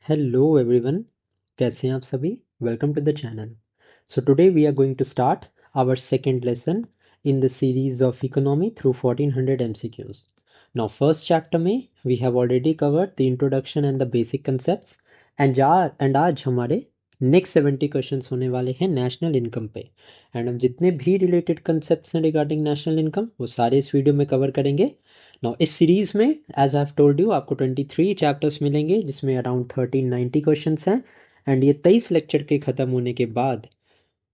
Hello everyone, कैसे हैं आप सभी। Welcome to the channel. So today we are going to start our second lesson in the series of economy through 1400 MCQs. Now first chapter में we have already covered the introduction and the basic concepts and आज हमारे next 70 questions होने वाले हैं national income पे। And हम जितने भी रिलेटेड कंसेप्ट्स हैं रिगार्डिंग नेशनल इनकम वो सारे इस वीडियो में कवर करेंगे। नाउ इस सीरीज में as I have told you आपको 23 चैप्टर्स मिलेंगे जिसमें अराउंड 1390 क्वेश्चंस हैं। एंड ये 23 लेक्चर के ख़त्म होने के बाद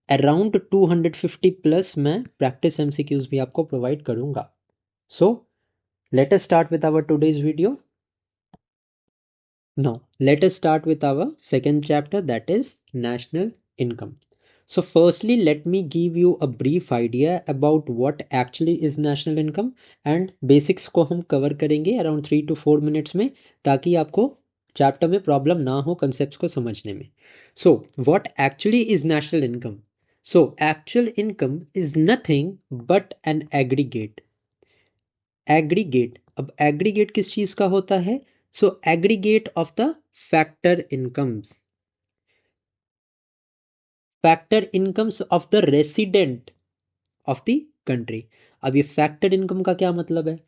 अराउंड 250 प्लस मैं प्रैक्टिस एमसीक्यूज भी आपको प्रोवाइड करूंगा। So let us start with our today's video. Now let us start with our second chapter that is national income. So firstly, let me give you a brief idea about what actually is national income and basics को हम cover करेंगे around 3 to 4 minutes में, ताकि आपको chapter में problem ना हो concepts को समझने में. So what actually is national income? So actual income is nothing but an aggregate. अब aggregate किस चीज़ का होता है? So aggregate of the factor incomes of the resident of the country. अब ये फैक्टर इनकम का क्या मतलब है?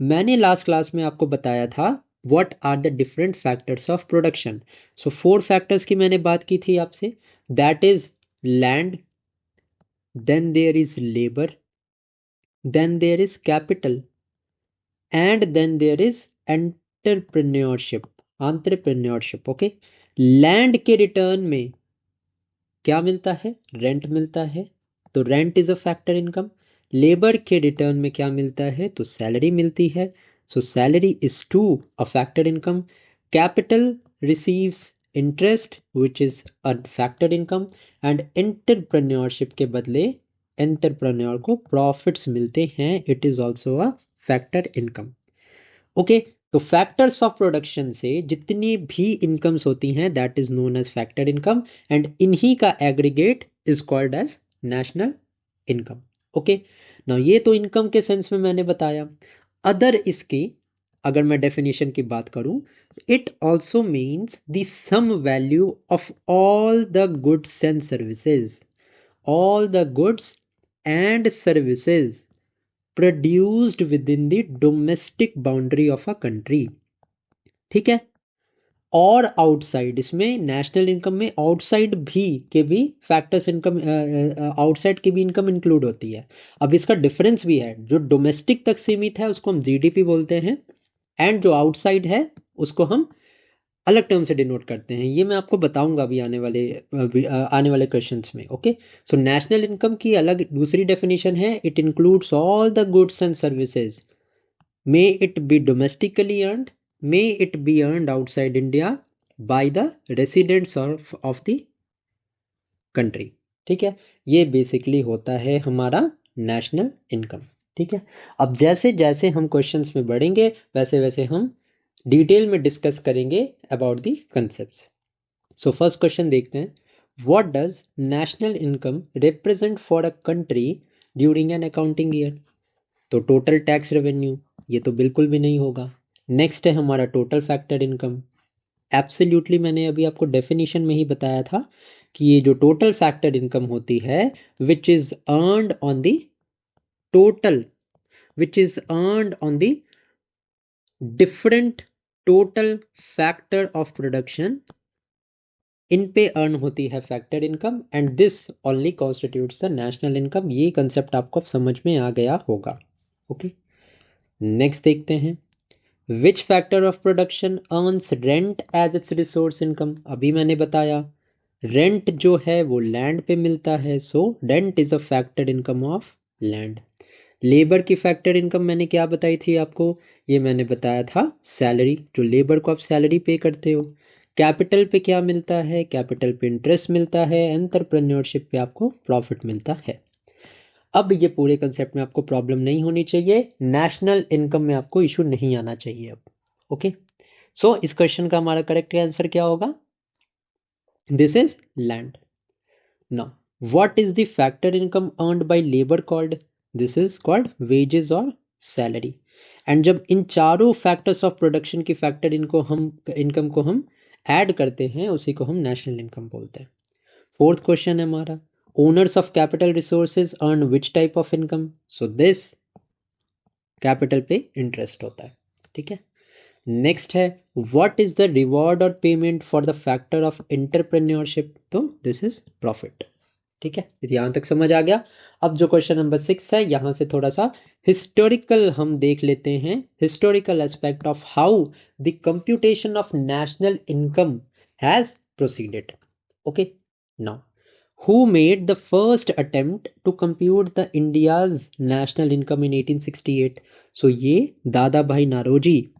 मैंने लास्ट क्लास में आपको बताया था what are the different factors of production. So 4 factors की मैंने बात की थी आपसे. That is land, then there is labour, then there is capital and then there is entrepreneurship. Okay, land के रिटर्न में क्या मिलता है? रेंट मिलता है, तो rent is a factor income. Labour के रिटर्न में क्या मिलता है? तो सैलरी मिलती है, so salary is to a factor income. Capital receives interest which is a factor income and entrepreneurship के बदले एंटरप्रेन्योर को प्रॉफिट्स मिलते हैं, it is also a factor income. Okay, तो फैक्टर्स ऑफ प्रोडक्शन से जितनी भी इनकम्स होती हैं that is known as factor income and इन्हीं का aggregate is called as national income. Okay, ना ये तो इनकम के सेंस में मैंने बताया. अदर इसकी अगर मैं डेफिनेशन की बात करूं, it also means the sum value of all the goods and services, all the goods and services produced within the domestic boundary of a country. ठीक है, और आउटसाइड, इसमें नेशनल इनकम में आउटसाइड भी फैक्टर्स इनकम, आउटसाइड की भी income include होती है. अब इसका डिफरेंस भी है. जो डोमेस्टिक तक सीमित है उसको हम जीडीपी बोलते हैं एंड जो आउटसाइड है उसको हम अलग टर्म से डिनोट करते हैं. ये मैं आपको बताऊंगा अभी आने वाले क्वेश्चंस में. ओके, सो नेशनल इनकम की अलग दूसरी डेफिनेशन है. It includes all the goods and services, may it be domestically earned, may it be earned outside India by the residents of the country. ठीक है, ये बेसिकली होता है हमारा नेशनल इनकम. ठीक है, अब जैसे जैसे हम क्वेश्चंस में बढ़ेंगे वैसे वैसे हम डिटेल में डिस्कस करेंगे about the concepts. So first question देखते हैं. What does national income represent for a country during an accounting year? तो टोटल टैक्स रेवेन्यू, ये तो बिल्कुल भी नहीं होगा. नेक्स्ट है हमारा टोटल फैक्टर इनकम. एब्सोल्युटली मैंने अभी आपको डेफिनेशन में ही बताया था कि ये जो टोटल फैक्टर इनकम होती है which is earned on the total, which is earned on the different total factor of production, इन पे अर्न होती है factor income and this only constitutes the national income. ये कंसेप्ट आपको समझ में आ गया होगा. ओके, नेक्स्ट देखते हैं. Which factor of production earns rent as its resource income? अभी मैंने बताया रेंट जो है वो लैंड पे मिलता है, so rent is a factor income of land. Labour की फैक्टर इनकम मैंने क्या बताई थी आपको? ये मैंने बताया था सैलरी, जो लेबर को आप सैलरी पे करते हो. कैपिटल पे क्या मिलता है? कैपिटल पे इंटरेस्ट मिलता है. एंटरप्रेन्योरशिप पे आपको प्रॉफिट मिलता है. अब ये पूरे कंसेप्ट में आपको प्रॉब्लम नहीं होनी चाहिए, नेशनल इनकम में आपको इशू नहीं आना चाहिए अब. ओके, सो इस क्वेश्चन का हमारा करेक्ट आंसर क्या होगा? This is land. Now what is the factor income earned by labour called? This is called wages और सैलरी. एंड जब इन चारों फैक्टर्स ऑफ प्रोडक्शन की फैक्टर इनको हम इनकम को हम ऐड करते हैं उसी को हम नेशनल इनकम बोलते हैं। फोर्थ क्वेश्चन है हमारा, owners of capital resources earn which type of income? So this capital पे इंटरेस्ट होता है, ठीक है। नेक्स्ट है, व्हाट इज द रिवॉर्ड और payment for the factor of entrepreneurship? तो दिस इज प्रॉफिट, ठीक है। यहां तक समझ आ गया। अब जो क्वेश्चन नंबर 6 है, यहां से थोड़ा सा हिस्टोरिकल हम देख लेते हैं, historical aspect of how the computation of national income has proceeded. Okay, now who made the first attempt to compute the India's national income in 1868? So ये दादा भाई नारोजी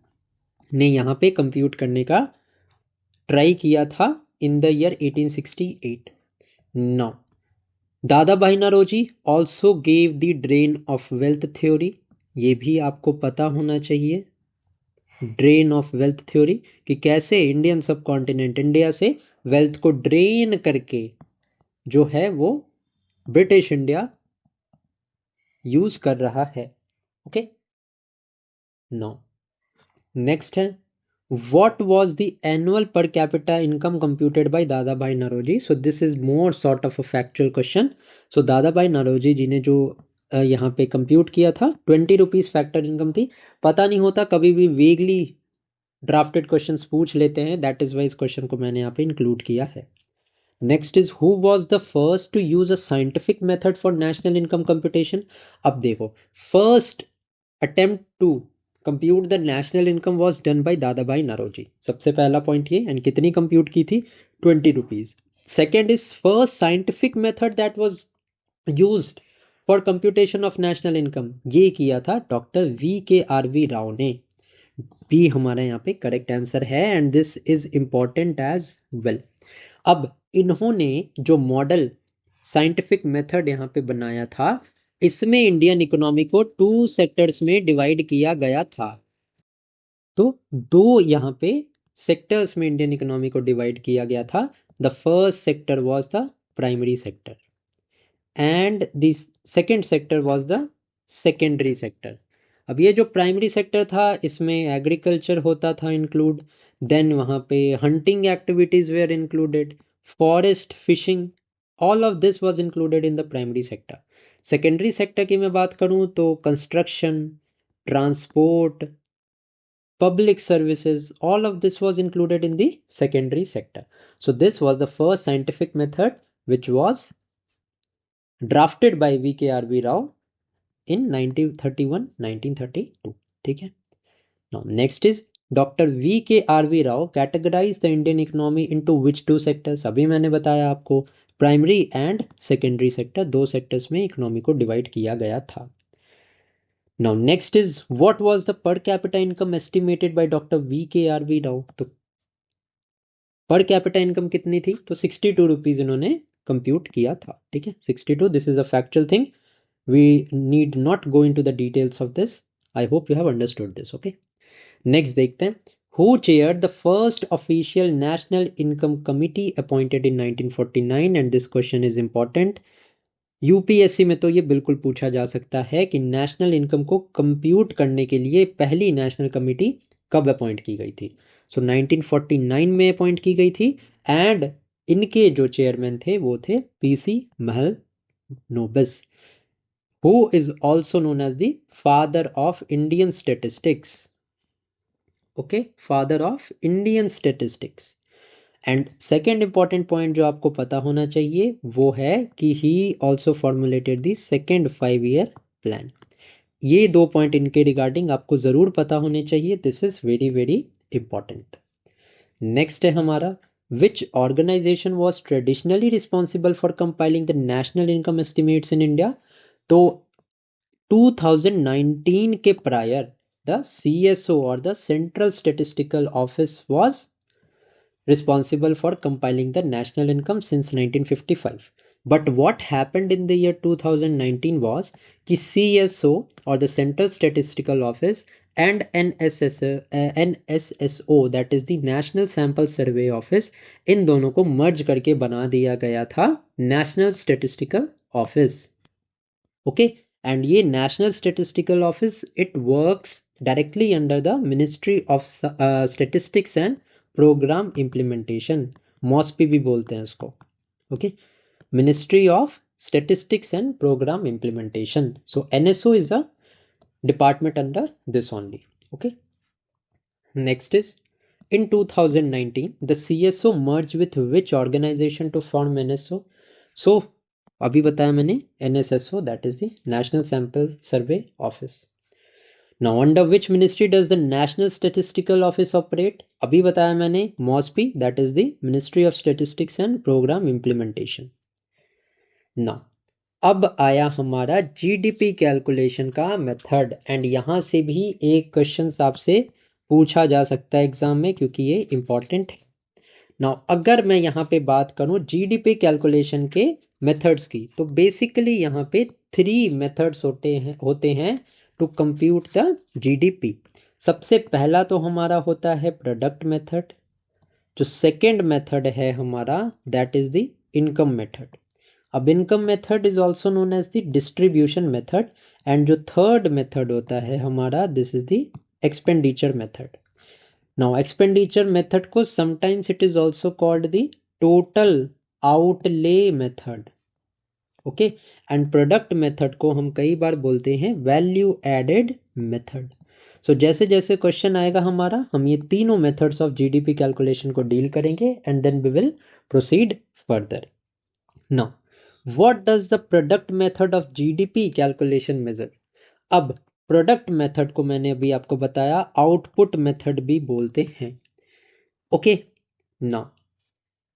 ने यहाँ पे कंप्यूट करने का ट्राई किया था in the year 1868। Now Dadabhai Naoroji also gave the drain of wealth theory, ये भी आपको पता होना चाहिए, ड्रेन ऑफ वेल्थ थ्योरी, कि कैसे इंडियन सब कॉन्टिनेंट इंडिया से वेल्थ को ड्रेन करके जो है वो ब्रिटिश इंडिया यूज कर रहा है। ओके, नो, नेक्स्ट है, what was the annual per capita income computed by दादा भाई Naoroji? So this is more sort of a factual question. So दादा भाई नौरोजी जी ने जो यहाँ पे कंप्यूट किया था 20 रुपीज़ फैक्टर इनकम थी। पता नहीं होता, कभी भी वेगली ड्राफ्टेड क्वेश्चंस पूछ लेते हैं, दैट इज वाई इस क्वेश्चन को मैंने यहाँ पे इंक्लूड किया है। Next is, who was the first to use a scientific method for national income computation? अब देखो, first attempt to compute the national income was done by Dadabhai Naoroji, सबसे पहला पॉइंट ये, एंड कितनी कंप्यूट की थी? 20 rupees. Second is, first scientific method that was use for computation of national income, ये किया था डॉक्टर VKRV राव ने। बी हमारा यहाँ पे करेक्ट आंसर है, and this is important as well. अब इन्होंने जो मॉडल साइंटिफिक मेथड यहाँ पे बनाया था, इसमें इंडियन इकोनॉमी को 2 सेक्टर्स में डिवाइड किया गया था। तो 2 यहाँ पे सेक्टर्स में इंडियन इकोनॉमी को डिवाइड किया गया था। The first sector was the primary sector and the second sector was the secondary sector. अब ये जो प्राइमरी सेक्टर था, इसमें एग्रीकल्चर होता था इंक्लूड, देन वहाँ पे hunting activities were included, forest, fishing, all of this was included in the primary sector. Secondary sector की मैं बात करूँ तो construction, transport, public services, all of this was included in the secondary sector. So this was the first scientific method which was drafted by VKRV Rao in 1931-1932. ठीक है। Now next is, Dr. VKRV Rao categorized the Indian economy into which 2 sectors? अभी मैंने बताया आपको, primary and secondary sector, 2 sectors में economy को divide किया गया था। Now next is, what was the per capita income estimated by Dr. VKRV Rao? तो पर कैपिटा इनकम कितनी थी? तो 62 रुपीज इन्होंने कंप्यूट किया था, ठीक है, 62। This is a factual thing, we need not go into the details of this, I hope you have understood this. Okay, next देखते हैं, who chaired the first official national income committee appointed in 1949? And this question is important. UPSC में तो ये बिल्कुल पूछा जा सकता है कि नेशनल इनकम को कंप्यूट करने के लिए पहली नेशनल कमेटी कब अपॉइंट की गई थी? सो 1949 में अपॉइंट की गई थी, एंड इनके जो चेयरमैन थे वो थे PC Mahalanobis, who is also known as the father of Indian statistics. Okay, father of Indian statistics. And second important point जो आपको पता होना चाहिए वो है कि he also formulated the second 5-year plan. ये 2 पॉइंट इनके रिगार्डिंग आपको ज़रूर पता होने चाहिए, this is very very important. Next है हमारा, which organisation was traditionally responsible for compiling the national income estimates in India? तो 2019 के प्रायर द CSO और the central statistical office was responsible for compiling the national income since 1955. But what happened in the year 2019 was कि CSO or the Central Statistical Office and NSSO, that is the National Sample Survey Office, इन दोनों को मर्ज करके बना दिया गया था National Statistical Office. Okay, and ये National Statistical Office, it works directly under the Ministry of Statistics and programme implementation, MoSPI भी बोलते हैं इसको, okay, ministry of statistics and programme implementation. So NSO is a department under this only. Okay, next is in 2019 the CSO merged with which organization to form NSO? So अभी बताया मैंने NSSO, that is the National Sample Survey Office. Now under which ministry does the National Statistical Office operate? अभी बताया मैंने MOSPI, that is the Ministry of Statistics and Program Implementation. Now अब आया हमारा GDP calculation का method, and यहाँ से भी एक क्वेश्चन आपसे पूछा जा सकता है एग्जाम में, क्योंकि ये इंपॉर्टेंट है. नाउ अगर मैं यहाँ पे बात करूँ जीडीपी कैलकुलेशन के मेथड्स की, तो बेसिकली यहाँ पे 3 मेथड्स होते हैं टू कंप्यूट द जीडीपी. सबसे पहला तो हमारा होता है प्रोडक्ट मेथड. जो सेकेंड मेथड है हमारा, that is the income method. अब income method is also known as the distribution method. And जो थर्ड मेथड होता है हमारा, this is the expenditure method. Now expenditure method को sometimes it is also called the total outlay method. Okay, and product method को हम कई बार बोलते हैं वैल्यू एडेड मेथड. सो जैसे जैसे क्वेश्चन आएगा हमारा, हम ये तीनों मेथड्स ऑफ जीडीपी कैलकुलेशन को डील करेंगे and then we will proceed further. Now what does the product method of GDP calculation measure? अब प्रोडक्ट मेथड को मैंने अभी आपको बताया आउटपुट मेथड भी बोलते हैं. ओके, नाउ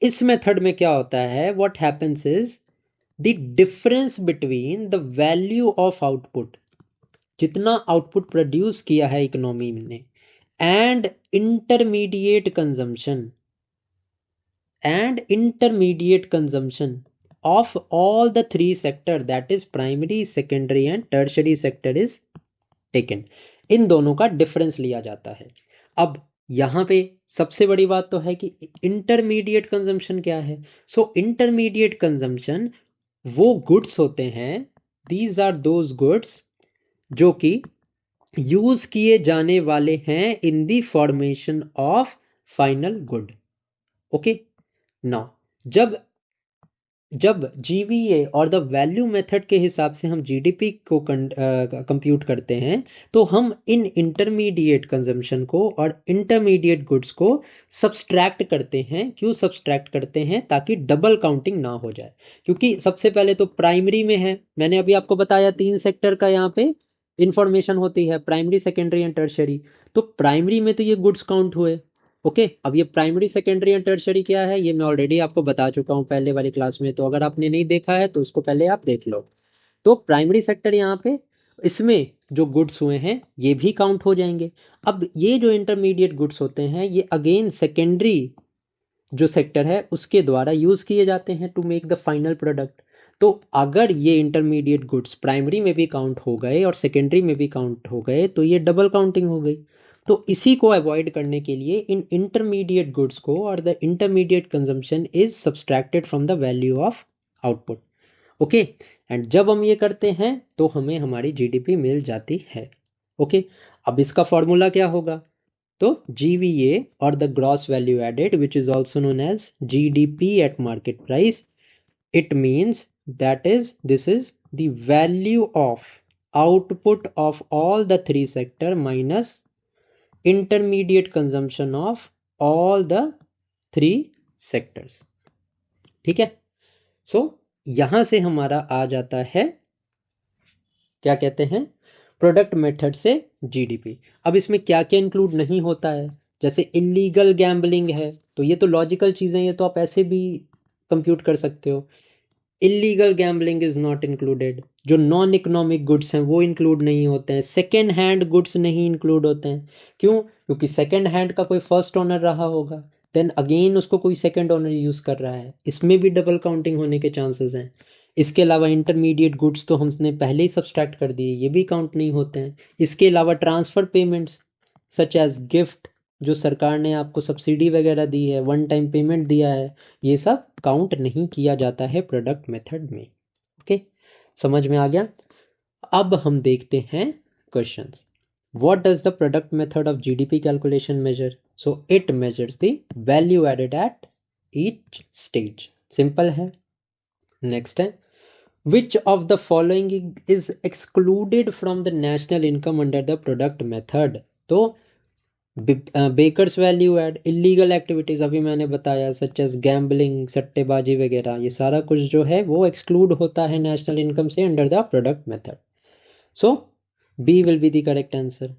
इस मेथड में क्या होता है, what happens is the difference between the value of output, जितना आउटपुट प्रोड्यूस किया है इकोनॉमी ने, and intermediate consumption of all the 3 sector, that is primary, secondary and tertiary sector is taken. इन दोनों का डिफरेंस लिया जाता है. अब यहाँ पे सबसे बड़ी बात तो है कि इंटरमीडिएट कंजम्पशन क्या है. सो इंटरमीडिएट कंजम्पशन वो गुड्स होते हैं, दीज आर दोज गुड्स जो कि यूज किए जाने वाले हैं in the formation of final good. Okay, now जब जीवीए और द वैल्यू मेथड के हिसाब से हम जीडीपी को कंप्यूट करते हैं, तो हम इन इंटरमीडिएट कंजम्पशन को और इंटरमीडिएट गुड्स को सब्सट्रैक्ट करते हैं. क्यों सब्सट्रैक्ट करते हैं? ताकि डबल काउंटिंग ना हो जाए. क्योंकि सबसे पहले तो प्राइमरी में है, मैंने अभी आपको बताया 3 सेक्टर का यहाँ पे इंफॉर्मेशन होती है, प्राइमरी, सेकेंडरी एंड टर्शरी. तो प्राइमरी में तो ये गुड्स काउंट हुए. ओके, अब ये प्राइमरी, सेकेंडरी एंड टर्शरी क्या है, ये मैं ऑलरेडी आपको बता चुका हूँ पहले वाली क्लास में. तो अगर आपने नहीं देखा है तो उसको पहले आप देख लो. तो प्राइमरी सेक्टर यहाँ पे, इसमें जो गुड्स हुए हैं ये भी काउंट हो जाएंगे. अब ये जो इंटरमीडिएट गुड्स होते हैं, ये अगेन सेकेंडरी जो सेक्टर है उसके द्वारा यूज किए जाते हैं to make the final product. तो अगर ये इंटरमीडिएट गुड्स प्राइमरी में भी काउंट हो गए और सेकेंडरी में भी काउंट हो गए, तो ये डबल काउंटिंग हो गई. तो इसी को अवॉइड करने के लिए इन इंटरमीडिएट गुड्स को और the intermediate consumption is subtracted from the value of output. Okay, and जब हम ये करते हैं तो हमें हमारी जीडीपी मिल जाती है. ओके, अब इसका फॉर्मूला क्या होगा, तो GVA और the gross value added which is also known as GDP at market price. It means that is this is the value of output of all the 3 sector minus intermediate consumption of all the 3 sectors. ठीक है, सो यहां से हमारा आ जाता है, क्या कहते हैं, प्रोडक्ट मेथड से जीडीपी. अब इसमें क्या क्या इंक्लूड नहीं होता है, जैसे इलीगल गैम्बलिंग है, तो ये तो लॉजिकल चीज़ें, ये तो आप ऐसे भी कंप्यूट कर सकते हो. Illegal gambling is not included. जो नॉन इकोनॉमिक गुड्स हैं वो इंक्लूड नहीं होते हैं. सेकेंड हैंड गुड्स नहीं इंक्लूड होते हैं. क्यों? क्योंकि सेकेंड हैंड का कोई फर्स्ट ओनर रहा होगा, देन अगेन उसको कोई सेकेंड ओनर यूज़ कर रहा है, इसमें भी डबल काउंटिंग होने के चांसेस हैं. इसके अलावा इंटरमीडिएट गुड्स तो हमने पहले ही सब्सट्रैक्ट कर दिए, ये भी काउंट नहीं होते हैं. इसके अलावा transfer payments such as gift, जो सरकार ने आपको सब्सिडी वगैरह दी है, वन टाइम पेमेंट दिया है, ये सब काउंट नहीं किया जाता है प्रोडक्ट मेथड में. ओके, समझ में आ गया. अब हम देखते हैं questions. What does the product method of GDP calculation measure. So it measures the value added at each stage. Simple है। नेक्स्ट है, which of the following is excluded from the national income under the product method. तो bakers value add, illegal activities अभी मैंने बताया, such as gambling, सट्टेबाजी वगैरह, ये सारा कुछ जो है वो एक्सक्लूड होता है नेशनल इनकम से under the product method. So B will be the correct answer.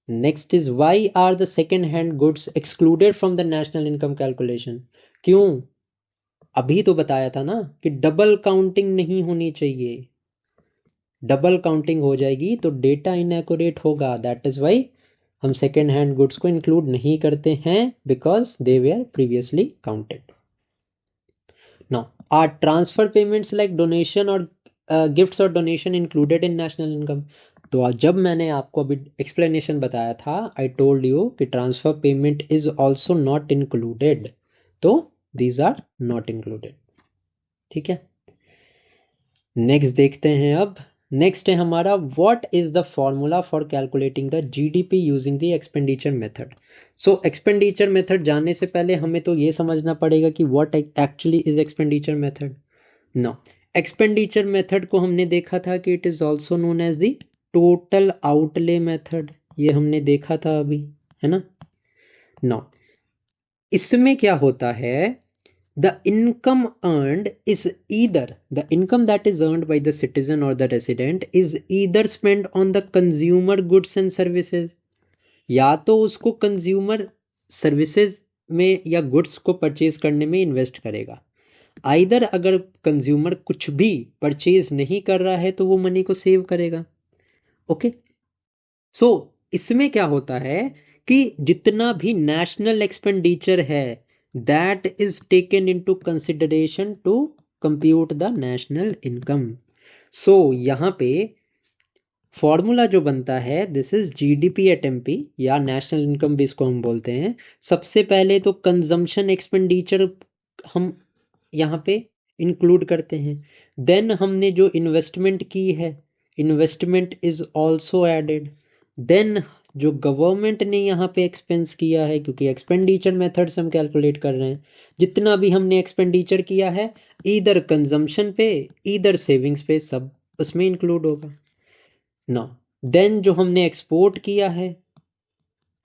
Next is why are the second hand goods excluded from the national income calculation. क्यों? अभी तो बताया था ना कि डबल काउंटिंग नहीं होनी चाहिए। डबल काउंटिंग हो जाएगी तो डेटा इनएक्यूरेट होगा। दैट इज वाई हम सेकेंड हैंड गुड्स को इंक्लूड नहीं करते हैं, because they were previously counted. Now are transfer payments like donation और गिफ्ट्स और donation included in national income. तो जब मैंने आपको अभी एक्सप्लेनेशन बताया था, आई टोल्ड यू कि transfer payment is also not included, तो दीज आर नॉट इंक्लूडेड। ठीक है, नेक्स्ट देखते हैं। अब नेक्स्ट है हमारा, what is the formula for calculating the GDP using the expenditure method. So expenditure method जानने से पहले हमें तो ये समझना पड़ेगा कि what actually is expenditure method. No, expenditure method को हमने देखा था कि it is also known as the total outlay method. ये हमने देखा था अभी, है ना। नो, इसमें क्या होता है, the income earned is either, the income that is earned by the citizen or the resident is either spent on the consumer goods and services, या तो उसको कंज्यूमर सर्विसेज में या गुड्स को परचेज करने में इन्वेस्ट करेगा। आइदर अगर कंज्यूमर कुछ भी परचेज नहीं कर रहा है तो वो मनी को सेव करेगा। ओके, सो इसमें क्या होता है कि जितना भी नेशनल एक्सपेंडिचर है that is taken into consideration to compute the national income. So यहाँ पे फॉर्मूला जो बनता है, this is GDP at MP या नेशनल इनकम भी इसको हम बोलते हैं। सबसे पहले तो कंजम्पशन एक्सपेंडिचर हम यहाँ पे इंक्लूड करते हैं, देन हमने जो इन्वेस्टमेंट की है, investment is also added, then जो गवर्नमेंट ने यहाँ पे एक्सपेंस किया है, क्योंकि एक्सपेंडिचर मेथड से हम कैलकुलेट कर रहे हैं, जितना भी हमने एक्सपेंडिचर किया है इधर कंजम्पशन पे इधर सेविंग्स पे, सब उसमें इंक्लूड होगा ना। देन जो हमने एक्सपोर्ट किया है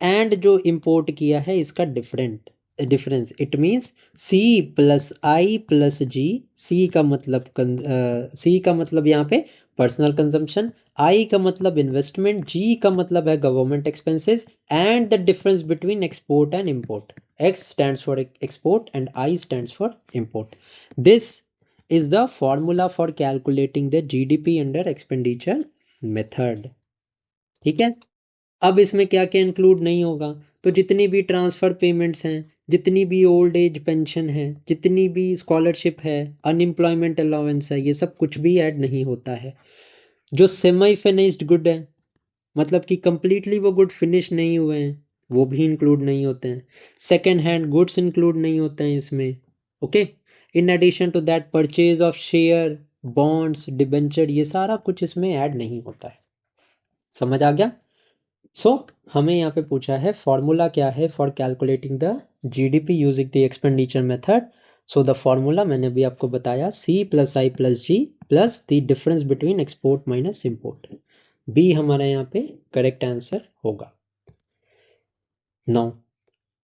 एंड जो इंपोर्ट किया है, इसका difference, it means C plus I plus G. C का मतलब यहाँ पे पर्सनल कंजम्पशन, आई का मतलब इन्वेस्टमेंट, जी का मतलब है government expenses, and the difference between export and import. X stands for export and I stands for import. This is the formula for calculating the GDP under expenditure method. ठीक है, अब इसमें क्या क्या इंक्लूड नहीं होगा, तो जितनी भी ट्रांसफ़र पेमेंट्स हैं, जितनी भी ओल्ड एज पेंशन है, जितनी भी स्कॉलरशिप है, अनएम्प्लॉयमेंट अलाउंस है, ये सब कुछ भी ऐड नहीं होता है। जो सेमी फिनिश्ड गुड है, मतलब कि कंप्लीटली वो गुड फिनिश नहीं हुए हैं, वो भी इंक्लूड नहीं होते हैं। सेकेंड हैंड गुड्स इंक्लूड नहीं होते हैं इसमें। Okay, in addition to that purchase of share, bonds, debenture, ये सारा कुछ इसमें ऐड नहीं होता है। समझ आ गया। सो हमें यहाँ पे पूछा है फॉर्मूला क्या है for calculating the GDP using the expenditure method. So the formula मैंने भी आपको बताया, C plus I plus G plus the difference between export minus import. B हमारा यहाँ पे करेक्ट आंसर होगा। Now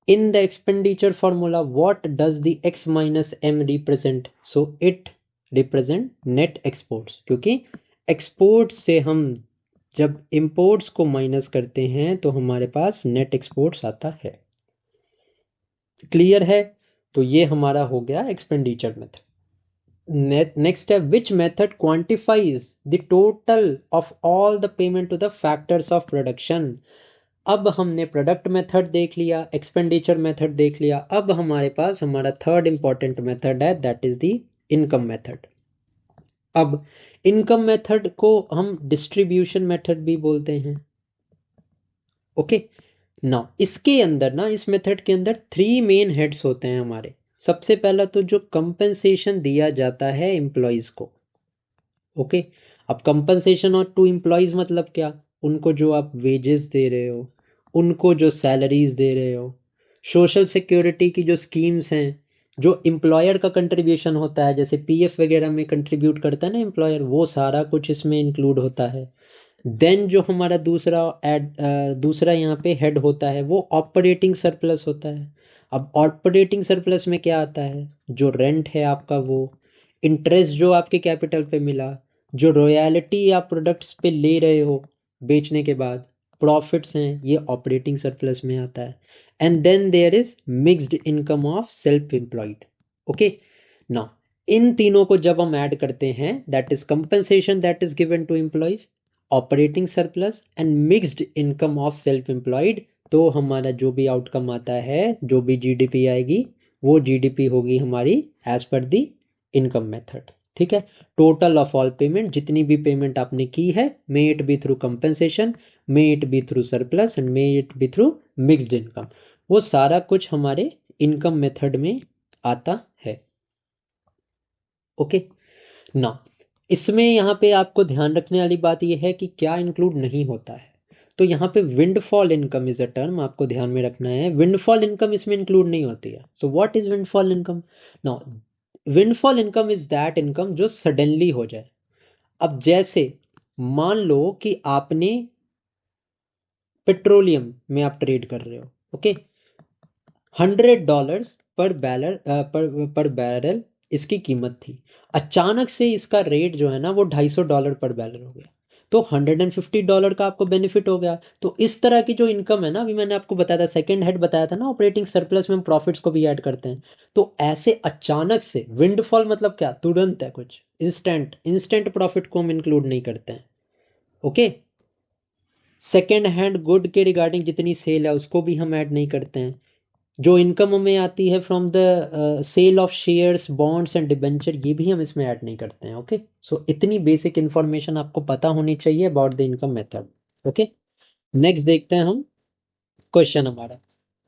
in the expenditure formula what does the X minus M represent. So it represent net exports, क्योंकि export से हम जब imports को minus करते हैं तो हमारे पास नेट एक्सपोर्ट्स आता है। क्लियर है, तो ये हमारा हो गया एक्सपेंडिचर मेथड। नेक्स्ट है, which method quantifies the total of all the payment to the factors of production. अब हमने प्रोडक्ट मेथड देख लिया, एक्सपेंडिचर मेथड देख लिया, अब हमारे पास हमारा थर्ड इंपॉर्टेंट मेथड है, that is the income method. अब इनकम मेथड को हम डिस्ट्रीब्यूशन मेथड भी बोलते हैं। ओके, नाउ इसके अंदर ना, इस मेथड के अंदर 3 मेन हेड्स होते हैं हमारे। सबसे पहला तो जो कंपनसेशन दिया जाता है एम्प्लॉयज को। ओके, अब कंपनसेशन और टू एम्प्लॉयज मतलब क्या, उनको जो आप वेजेस दे रहे हो, उनको जो सैलरीज दे रहे हो, सोशल सिक्योरिटी की जो स्कीम्स हैं, जो एम्प्लॉयर का कंट्रीब्यूशन होता है, जैसे पीएफ वगैरह में कंट्रीब्यूट करता है ना एम्प्लॉयर, वो सारा कुछ इसमें इंक्लूड होता है। देन जो हमारा दूसरा यहाँ पे हेड होता है वो ऑपरेटिंग सरप्लस होता है। अब ऑपरेटिंग सरप्लस में क्या आता है, जो रेंट है आपका, वो इंटरेस्ट जो आपके कैपिटल पे मिला, जो रॉयल्टी आप प्रोडक्ट्स पे ले रहे हो बेचने के बाद, प्रॉफिट्स हैं, ये ऑपरेटिंग सरप्लस में आता है। And then there is mixed income of self employed. Okay, now इन तीनों को जब हम ऐड करते हैं, that is compensation that is given to employees, operating surplus and mixed income of self employed, तो हमारा जो भी आउटकम आता है, जो भी जीडीपी आएगी, वो जीडीपी होगी हमारी एज पर दी इनकम मेथड। ठीक है, टोटल ऑफ ऑल पेमेंट, जितनी भी पेमेंट आपने की है, may it be through compensation, may it be through surplus and may it be through mixed income, वो सारा कुछ हमारे इनकम मेथड में आता है। ओके, ना इसमें यहाँ पे आपको ध्यान रखने वाली बात यह है कि क्या इंक्लूड नहीं होता है। तो यहाँ पे windfall income is a term आपको ध्यान में रखना है। विंडफॉल इनकम इसमें इंक्लूड नहीं होती है। So what is windfall income? Now windfall income is that income जो सडनली हो जाए। अब जैसे मान लो कि आपने पेट्रोलियम में आप ट्रेड कर रहे हो, ओके, $100 पर बैरल इसकी कीमत थी। अचानक से इसका रेट जो है ना वो $250 पर बैरल हो गया, तो $150 का आपको बेनिफिट हो गया। तो इस तरह की जो इनकम है ना, अभी मैंने आपको बताया था, सेकंड हेड बताया था ना, ऑपरेटिंग सरप्लस में हम प्रॉफिट्स को भी ऐड करते हैं। तो ऐसे अचानक से विंडफॉल मतलब क्या, तुरंत है, कुछ इंस्टेंट, इंस्टेंट प्रॉफिट को हम इंक्लूड नहीं करते हैं। ओके, सेकेंड हैंड गुड के रिगार्डिंग जितनी सेल है उसको भी हम ऐड नहीं करते हैं। जो इनकम हमें आती है from the sale of shares, bonds and debenture, ये भी हम इसमें ऐड नहीं करते हैं। ओके, सो इतनी बेसिक इंफॉर्मेशन आपको पता होनी चाहिए about the income method. Okay, next देखते हैं हम क्वेश्चन हमारा,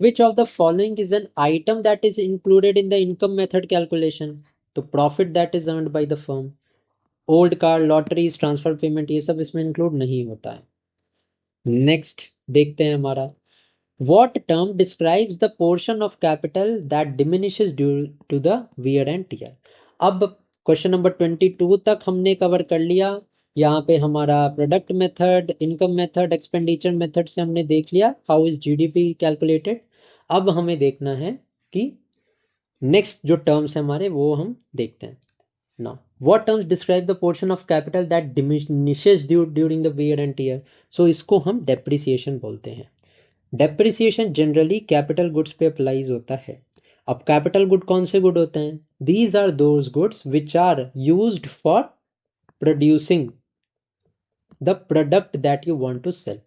which of the following is an item that is included in the income method calculation? तो profit that is earned by the firm, old car, lotteries, transfer payment, ये सब इसमें include नहीं होता है। नेक्स्ट देखते हैं हमारा, what term describes the portion of capital that diminishes due to the wear and tear? अब क्वेश्चन नंबर 22 तक हमने कवर कर लिया। यहाँ पे हमारा product method, income method, expenditure method से हमने देख लिया हाउ इज जीडीपी कैलकुलेटेड। अब हमें देखना है कि नेक्स्ट जो टर्म्स है हमारे वो हम देखते हैं। Now what terms describe the portion of capital that diminishes during the wear and tear? सो इसको हम डेप्रिसिएशन बोलते हैं। डेप्रिसिएशन जनरली कैपिटल गुड्स पे अप्लाइज होता है। अब कैपिटल गुड कौन से गुड होते हैं? These are those goods which are used for producing the product that you want to sell.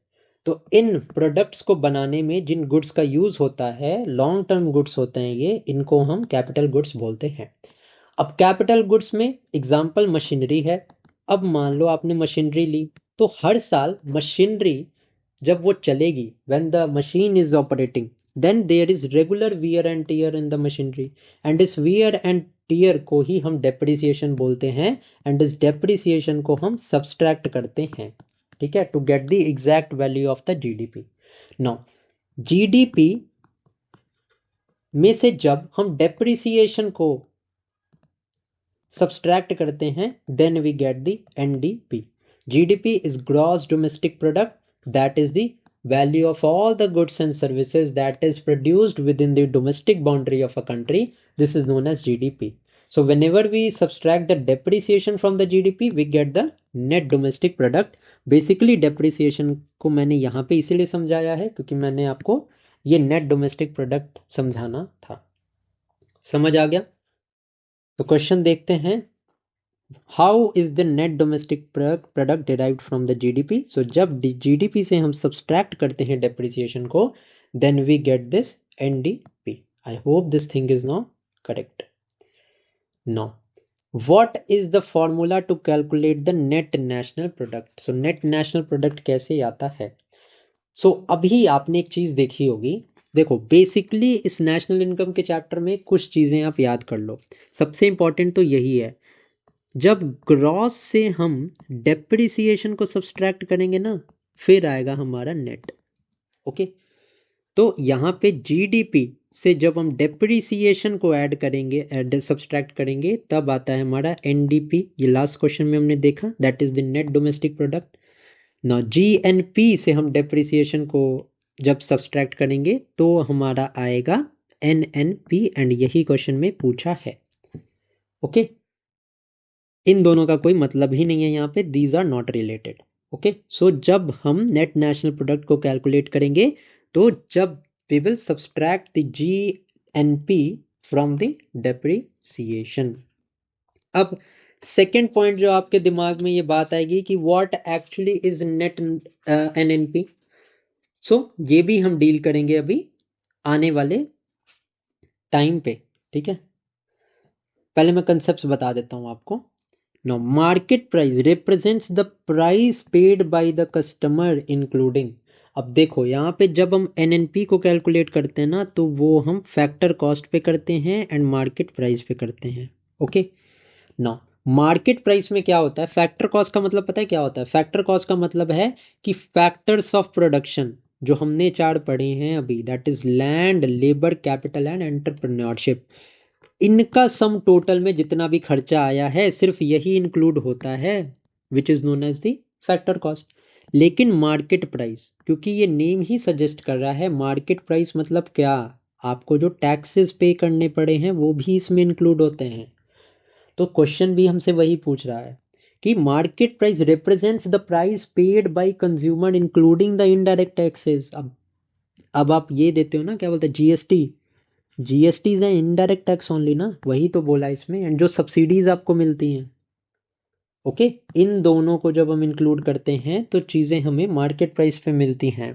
तो इन प्रोडक्ट्स को बनाने में जिन गुड्स का यूज होता है, लॉन्ग टर्म गुड्स होते हैं ये, इनको हम कैपिटल गुड्स बोलते हैं। अब कैपिटल गुड्स में एग्जाम्पल मशीनरी है। अब मान लो आपने मशीनरी ली, तो हर साल मशीनरी जब वो चलेगी, when the machine is operating, then there is regular wear and tear in the machinery, and इस wear and tear को ही हम depreciation बोलते हैं, and इस depreciation को हम subtract करते हैं, ठीक है, to get the exact value of the GDP. Now GDP में से जब हम depreciation को subtract करते हैं, then we get the NDP. GDP is gross domestic product, that is the value of all the goods and services that is produced within the domestic boundary of a country. This is known as GDP. So whenever we subtract the depreciation from the GDP, we get the net domestic product. Basically depreciation को मैंने यहाँ पे इसीलिए समझाया है क्योंकि मैंने आपको ये net domestic product समझाना था। समझ आ गया? तो क्वेश्चन देखते हैं, how is the net domestic product derived from the GDP? So जब जीडीपी से हम सब्सट्रैक्ट करते हैं डेप्रिसिएशन को, then we get this NDP. I hope this thing is now correct. Now what is the formula to calculate the net national product? So net national product कैसे आता है? सो अभी आपने एक चीज देखी होगी, देखो बेसिकली इस नेशनल इनकम के चैप्टर में कुछ चीजें आप याद कर लो। सबसे इंपॉर्टेंट तो यही है, जब ग्रॉस से हम डेप्रिसिएशन को सब्सट्रैक्ट करेंगे ना, फिर आएगा हमारा नेट। ओके, तो यहाँ पे जीडीपी से जब हम डेप्रिसिएशन को ऐड करेंगे, सब्सट्रैक्ट करेंगे, तब आता है हमारा एनडीपी। ये लास्ट क्वेश्चन में हमने देखा, that is the net domestic product. ना जीएनपी से हम डेप्रिसिएशन को जब सब्सट्रैक्ट करेंगे तो हमारा आएगा एनएनपी, एंड यही क्वेश्चन में पूछा है। ओके, इन दोनों का कोई मतलब ही नहीं है यहाँ पे, these are not related. Okay, so जब हम नेट नेशनल प्रोडक्ट को कैलकुलेट करेंगे तो जब we will subtract the GNP from the depreciation. अब सेकेंड पॉइंट जो आपके दिमाग में ये बात आएगी कि what actually is net NNP. So ये भी हम डील करेंगे अभी आने वाले टाइम पे, ठीक है। पहले मैं कंसेप्ट बता देता हूँ आपको। Now, market price represents the price paid by the customer including। अब देखो यहाँ पे जब हम एनएनपी को कैलकुलेट करते हैं ना, तो वो हम फैक्टर कॉस्ट पे करते हैं एंड मार्केट प्राइस पे करते हैं। ओके, नाउ मार्केट प्राइस में क्या होता है, फैक्टर कॉस्ट का मतलब पता है क्या होता है? फैक्टर कॉस्ट का मतलब है कि फैक्टर्स ऑफ प्रोडक्शन जो हमने 4 पढ़े हैं अभी, that is land, labour, capital and entrepreneurship, इनका सम टोटल में जितना भी खर्चा आया है सिर्फ यही इंक्लूड होता है, which is known as the factor cost. लेकिन मार्केट प्राइस, क्योंकि ये नेम ही सजेस्ट कर रहा है मार्केट प्राइस मतलब क्या, आपको जो टैक्सेस पे करने पड़े हैं वो भी इसमें इंक्लूड होते हैं। तो क्वेश्चन भी हमसे वही पूछ रहा है कि market price represents the price paid by consumer including the indirect taxes. अब आप ये देते हो ना, क्या बोलते हैं, GST. GST is indirect tax only ना, वही तो बोला इसमें, एंड जो सब्सिडीज आपको मिलती हैं। ओके, इन दोनों को जब हम इंक्लूड करते हैं तो चीज़ें हमें मार्केट प्राइस पे मिलती हैं,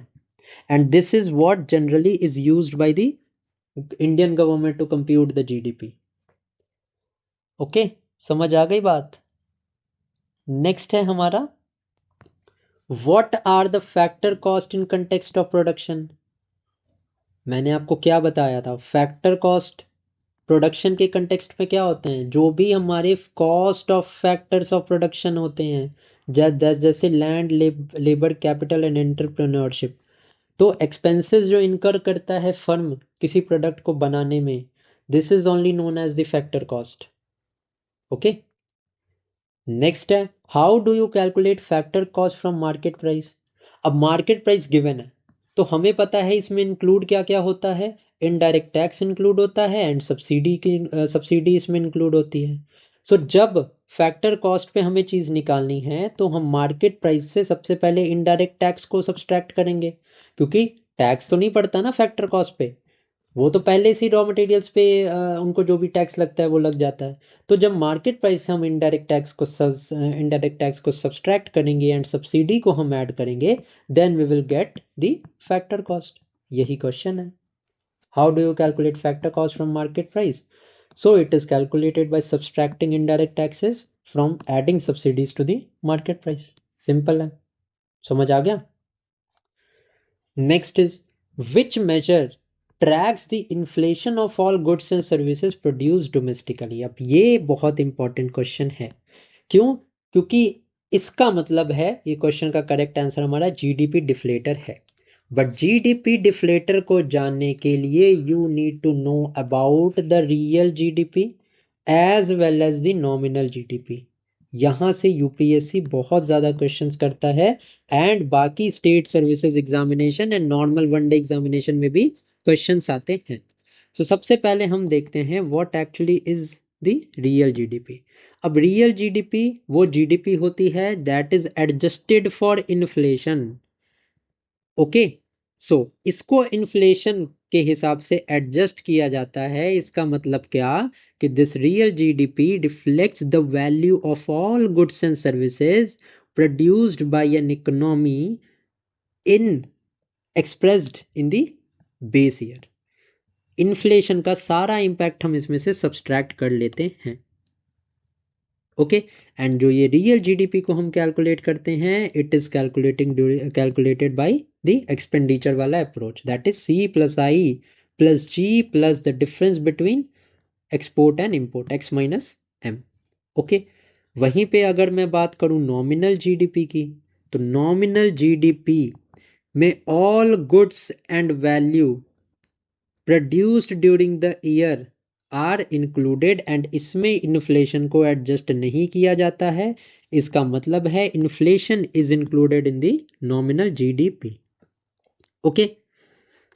and this is what generally is used by the Indian government to compute the GDP. Okay, समझ आ गई बात। नेक्स्ट है हमारा what are the factor cost in context of production. मैंने आपको क्या बताया था, फैक्टर कॉस्ट प्रोडक्शन के कंटेक्स्ट में क्या होते हैं, जो भी हमारे cost of factors of production होते हैं, जैसे land, labour, capital and entrepreneurship. तो एक्सपेंसेस जो इनकर करता है फर्म किसी प्रोडक्ट को बनाने में, this is only known as the factor cost. Okay, next है how do you calculate factor cost from market price. अब मार्केट प्राइस गिवन है तो हमें पता है इसमें इंक्लूड क्या क्या होता है, इनडायरेक्ट टैक्स इंक्लूड होता है एंड सब्सिडी इसमें इंक्लूड होती है। सो जब फैक्टर कॉस्ट पे हमें चीज़ निकालनी है तो हम मार्केट प्राइस से सबसे पहले इनडायरेक्ट टैक्स को सब्सट्रैक्ट करेंगे, क्योंकि टैक्स तो नहीं पड़ता ना फैक्टर कॉस्ट पे, वो तो पहले से ही रॉ मटेरियल्स पे उनको जो भी टैक्स लगता है वो लग जाता है। तो जब मार्केट प्राइस से हम इनडायरेक्ट टैक्स को सब्सट्रैक्ट करेंगे एंड सब्सिडी को हम ऐड करेंगे, then we will get the factor cost. यही क्वेश्चन है, how do you calculate factor cost from market price. So it is calculated by subtracting indirect taxes from adding subsidies to the market price. Simple है, समझ आ गया। Next is which measure tracks the inflation of all goods and services produce domestically. अब ये बहुत important question है, क्यों, क्योंकि इसका मतलब है, ये क्वेश्चन का करेक्ट आंसर हमारा जीडीपी डिफ्लेटर है। बट जीडीपी डिफ्लेटर को जानने के लिए you need to know about the real GDP as well as the nominal GDP. यहाँ से यूपीएससी बहुत ज़्यादा क्वेश्चंस करता है, एंड बाकी state services examination and normal one day examination में भी क्वेश्चंस आते हैं। तो सबसे पहले हम देखते हैं what actually is the real GDP. अब रियल जीडीपी वो जीडीपी होती है that is adjusted for inflation. Okay, so इसको इन्फ्लेशन के हिसाब से एडजस्ट किया जाता है। इसका मतलब क्या कि this real GDP reflects the value of all goods and services produced by an economy in expressed in the base year. Inflation का सारा इंपैक्ट हम इसमें से सब्सट्रैक्ट कर लेते हैं। ओके, एंड जो ये रियल जीडीपी को हम कैलकुलेट करते हैं, it is calculated by the expenditure वाला approach, that is C plus I plus G plus the difference between export and import, X minus M. Okay, वहीं पे अगर मैं बात करूं नॉमिनल जीडीपी की, तो नॉमिनल जीडीपी में all goods and value produced during the year are included, and इसमें इन्फ्लेशन को एडजस्ट नहीं किया जाता है। इसका मतलब है inflation is included in the nominal GDP. Okay,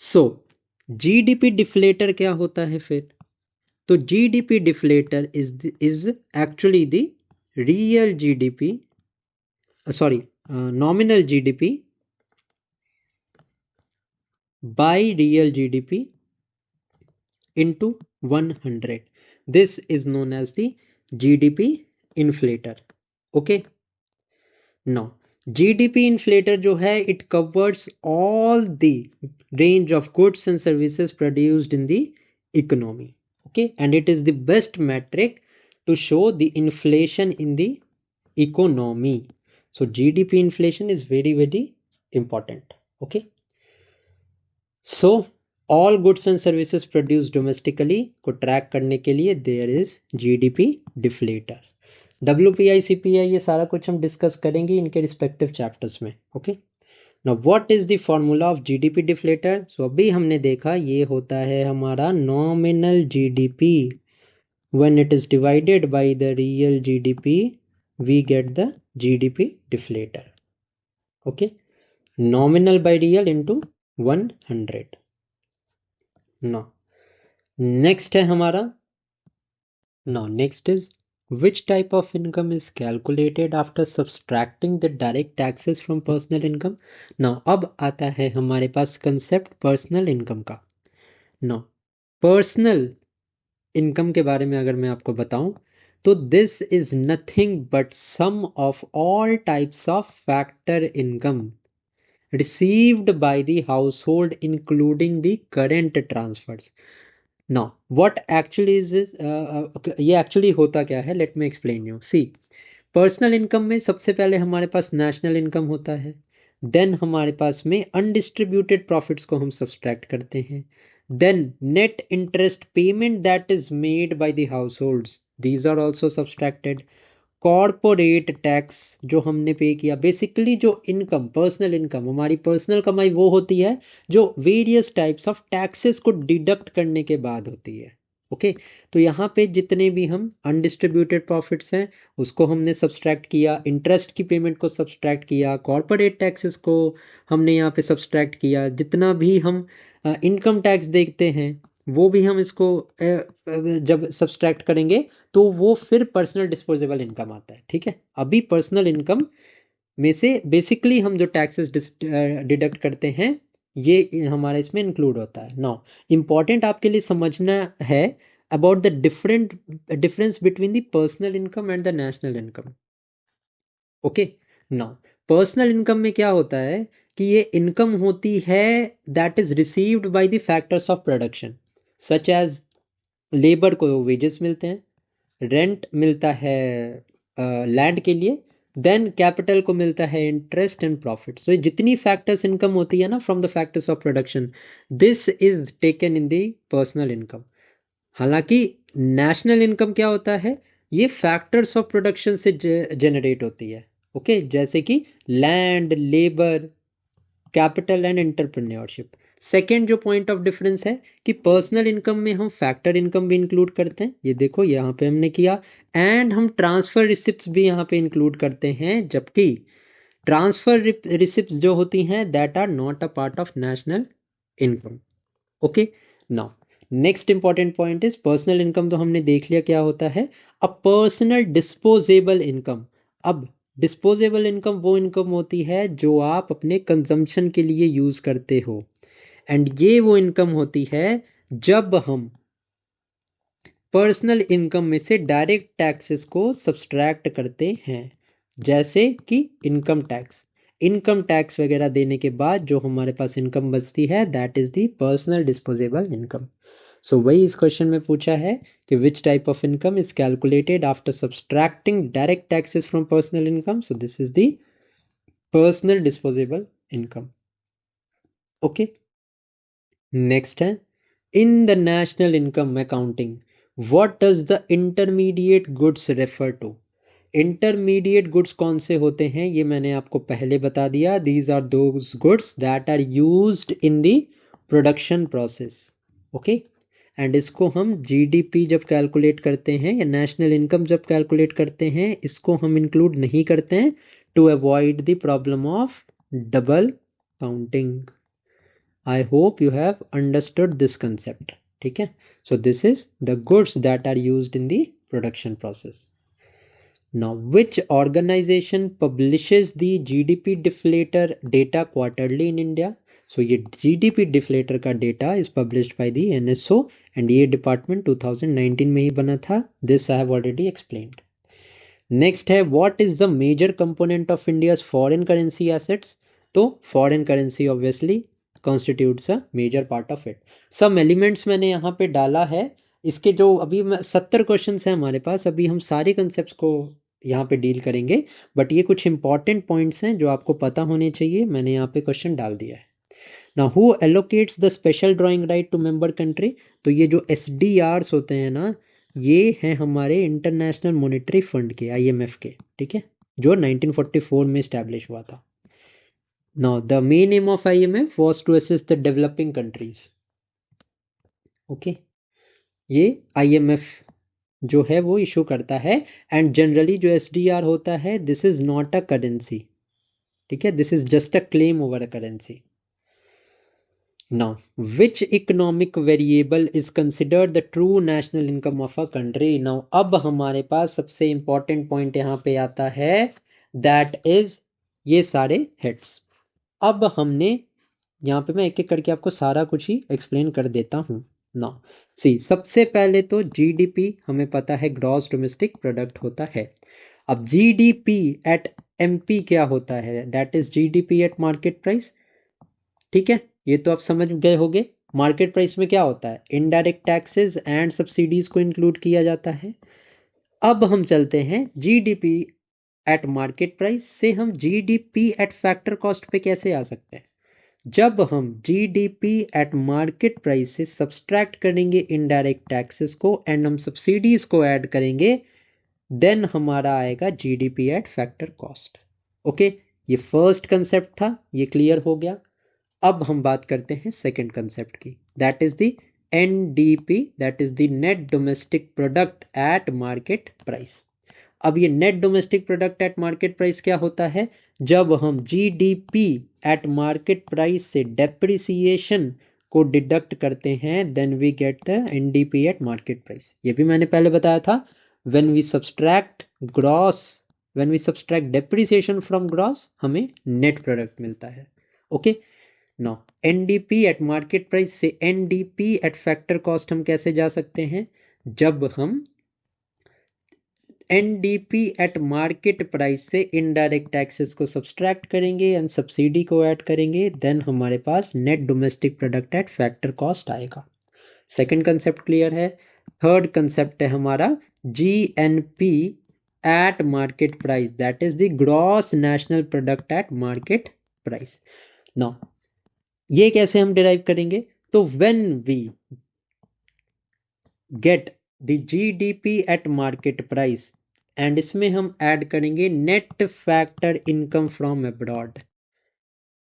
so GDP deflator क्या होता है फिर? तो GDP deflator is actually the real GDP, sorry, nominal GDP by real GDP into 100. This is known as the GDP inflator. Okay. Now, GDP inflator जो है, it covers all the range of goods and services produced in the economy. Okay, and it is the best metric to show the inflation in the economy. So GDP inflation is very, very important. Okay. So all goods and services produce domestically को track करने के लिए there is GDP deflator. WPI CPI ये सारा कुछ हम discuss करेंगे इनके रिस्पेक्टिव चैप्टर्स में। Okay, now what is the formula of GDP deflator? So अभी हमने देखा ये होता है हमारा nominal GDP, when it is divided by the real GDP we get the GDP deflator. Okay, nominal by real into 100। No next है हमारा, no next is which type of income is calculated after subtracting the direct taxes from personal income. No अब आता है हमारे पास concept personal income का। No personal income के बारे में अगर मैं आपको बताऊं तो this is nothing but sum of all types of factor income received by the household including the current transfers. Now what actually is this, ये एक्चुअली होता क्या है, let me explain you. See, personal income में सबसे पहले हमारे पास national income होता है, देन हमारे पास में अनडिस्ट्रीब्यूटेड प्रॉफिट्स को हम सब्सट्रैक्ट करते हैं, then net interest payment that is made by the households, these are also subtracted, corporate tax जो हमने पे किया, बेसिकली जो इनकम पर्सनल इनकम हमारी पर्सनल कमाई वो होती है जो वेरियस टाइप्स ऑफ टैक्सेस को डिडक्ट करने के बाद होती है। ओके, तो यहाँ पे जितने भी हम अनडिस्ट्रीब्यूटेड प्रॉफिट्स हैं उसको हमने सब्सट्रैक्ट किया, इंटरेस्ट की पेमेंट को सब्सट्रैक्ट किया, कॉरपोरेट टैक्सेस को हमने यहाँ पे सब्सट्रैक्ट किया, जितना भी हम इनकम टैक्स देखते हैं वो भी हम इसको जब सब्सट्रैक्ट करेंगे तो वो फिर पर्सनल डिस्पोजेबल इनकम आता है। ठीक है, अभी पर्सनल इनकम में से बेसिकली हम जो टैक्सेस डिडक्ट करते हैं ये हमारा इसमें इंक्लूड होता है। नाउ इंपॉर्टेंट आपके लिए समझना है about the difference between the personal income and the national income. Okay, now personal income में क्या होता है कि ये इनकम होती है that is received by the factors of production, such as labour को वेजेस मिलते हैं, रेंट मिलता है लैंड के लिए, देन कैपिटल को मिलता है इंटरेस्ट एंड प्रॉफिट। सो जितनी फैक्टर्स इनकम होती है ना from the factors of production, this is taken in the personal income. हालांकि नेशनल इनकम क्या होता है, ये फैक्टर्स ऑफ प्रोडक्शन से जनरेट होती है। ओके, जैसे कि land, labour, capital and entrepreneurship. Second जो पॉइंट ऑफ डिफरेंस है कि पर्सनल इनकम में हम फैक्टर इनकम भी इंक्लूड करते हैं, ये देखो यहाँ पे हमने किया, एंड हम ट्रांसफर रिसिप्ट्स भी यहाँ पे इंक्लूड करते हैं, जबकि ट्रांसफर रिसिप्ट्स जो होती हैं that are not a part of national income. Okay, now next important point is personal income तो हमने देख लिया क्या होता है, अ पर्सनल डिस्पोजेबल इनकम। अब डिस्पोजेबल इनकम वो इनकम होती है जो आप अपने कंजम्पशन के लिए यूज करते हो, एंड ये वो इनकम होती है जब हम पर्सनल इनकम में से डायरेक्ट टैक्सेस को सब्सट्रैक्ट करते हैं, जैसे कि इनकम टैक्स वगैरह देने के बाद जो हमारे पास इनकम बचती है that is the personal disposable income. So वही इस क्वेश्चन में पूछा है कि which type of income is calculated after subtracting direct taxes from personal income. So this is the personal disposable income. Okay, next है in the national income accounting what does the intermediate goods refer to. Intermediate goods कौन से होते हैं ये मैंने आपको पहले बता दिया, these are those goods that are used in the production process, okay. And इसको हम जीडीपी जब कैलकुलेट करते हैं या नेशनल इनकम जब कैलकुलेट करते हैं, इसको हम इंक्लूड नहीं करते हैं to avoid the problem of double counting. I hope you have understood this concept, ठीक है। So this is the goods that are used in the production process. Now, which organization publishes the GDP deflator data quarterly in India? So ये GDP deflator का data is published by the NSO and ये department 2019 में ही बना था. This I have already explained. Next है what is the major component of India's foreign currency assets? तो foreign currency obviously constitutes a major part of it. Some elements मैंने यहाँ पे डाला है, इसके जो अभी 70 क्वेश्चन हैं हमारे पास, अभी हम सारे कंसेप्ट को यहाँ पे डील करेंगे, बट ये कुछ इंपॉर्टेंट पॉइंट्स हैं जो आपको पता होने चाहिए, मैंने यहाँ पे क्वेश्चन डाल दिया है। Now who allocates the special drawing right to member country? तो ये जो SDRs होते हैं ना, ये हैं हमारे इंटरनेशनल मॉनेटरी फंड के, IMF के, ठीक है, जो 1944 में इस्टेब्लिश हुआ था। Now the main aim of IMF was to assist the developing countries, okay. ये IMF जो है वो इशू करता है, एंड जनरली जो SDR होता है, this is not a currency, ठीक है, this is just a claim over a currency. Now which economic variable is considered the true national income of a country? Now अब हमारे पास सबसे इंपॉर्टेंट पॉइंट यहाँ पे आता है, दैट इज ये सारे हेड्स। अब हमने यहाँ पे मैं एक एक करके आपको सारा कुछ ही एक्सप्लेन कर देता हूँ ना। सी, सबसे पहले तो GDP हमें पता है ग्रॉस डोमेस्टिक प्रोडक्ट होता है। अब GDP एट MP क्या होता है? That is GDP at market price, ठीक है, ये तो आप समझ गए होंगे। मार्केट प्राइस में क्या होता है? इनडायरेक्ट टैक्सेस एंड सब्सिडीज को इंक्लूड किया जाता है। अब हम चलते हैं GDP एट मार्केट प्राइस से हम GDP एट फैक्टर कॉस्ट पे कैसे आ सकते हैं? जब हम GDP एट मार्केट प्राइस से सब्सट्रैक्ट करेंगे इनडायरेक्ट टैक्सेस को एंड हम सब्सिडीज को ऐड करेंगे, देन हमारा आएगा GDP eight factor cost, okay. ये फर्स्ट कंसेप्ट था, ये क्लियर हो गया। अब हम बात करते हैं सेकंड कंसेप्ट की, that is the NDP, that is the net domestic product at market price. अब ये net domestic product at market price क्या होता है? जब हम GDP एट मार्केट प्राइस से डेप्रिसिएशन को डिडक्ट करते हैं, then we get the NDP at market price. ये भी मैंने पहले बताया था, when we subtract depreciation from gross, हमें नेट प्रोडक्ट मिलता है, okay. Now NDP at market price से NDP एट फैक्टर कॉस्ट हम कैसे जा सकते हैं? जब हम NDP एट मार्केट प्राइस से इनडायरेक्ट टैक्सेस को सब्सट्रैक्ट करेंगे एंड सब्सिडी को ऐड करेंगे, देन हमारे पास net domestic product at factor cost आएगा। सेकंड कंसेप्ट क्लियर है। थर्ड कंसेप्ट है हमारा GNP at market price, that is the gross national product at market price. Now ये कैसे हम डिराइव करेंगे? तो when we get the GDP at market price and इसमें हम ऐड करेंगे net factor income from abroad,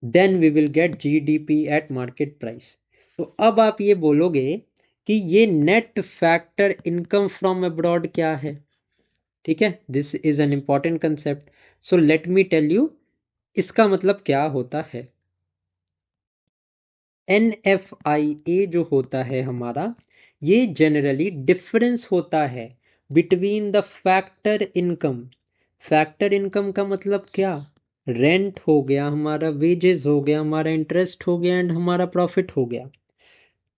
then we will get GDP at market price. तो अब आप ये बोलोगे कि ये net factor income from abroad क्या है, ठीक है, this is an important concept. So let me tell you इसका मतलब क्या होता है। NFIA जो होता है हमारा, ये जनरली डिफरेंस होता है between the factor income. Factor income का मतलब क्या? रेंट हो गया हमारा, वेजेस हो गया हमारा, इंटरेस्ट हो गया एंड हमारा प्रॉफिट हो गया।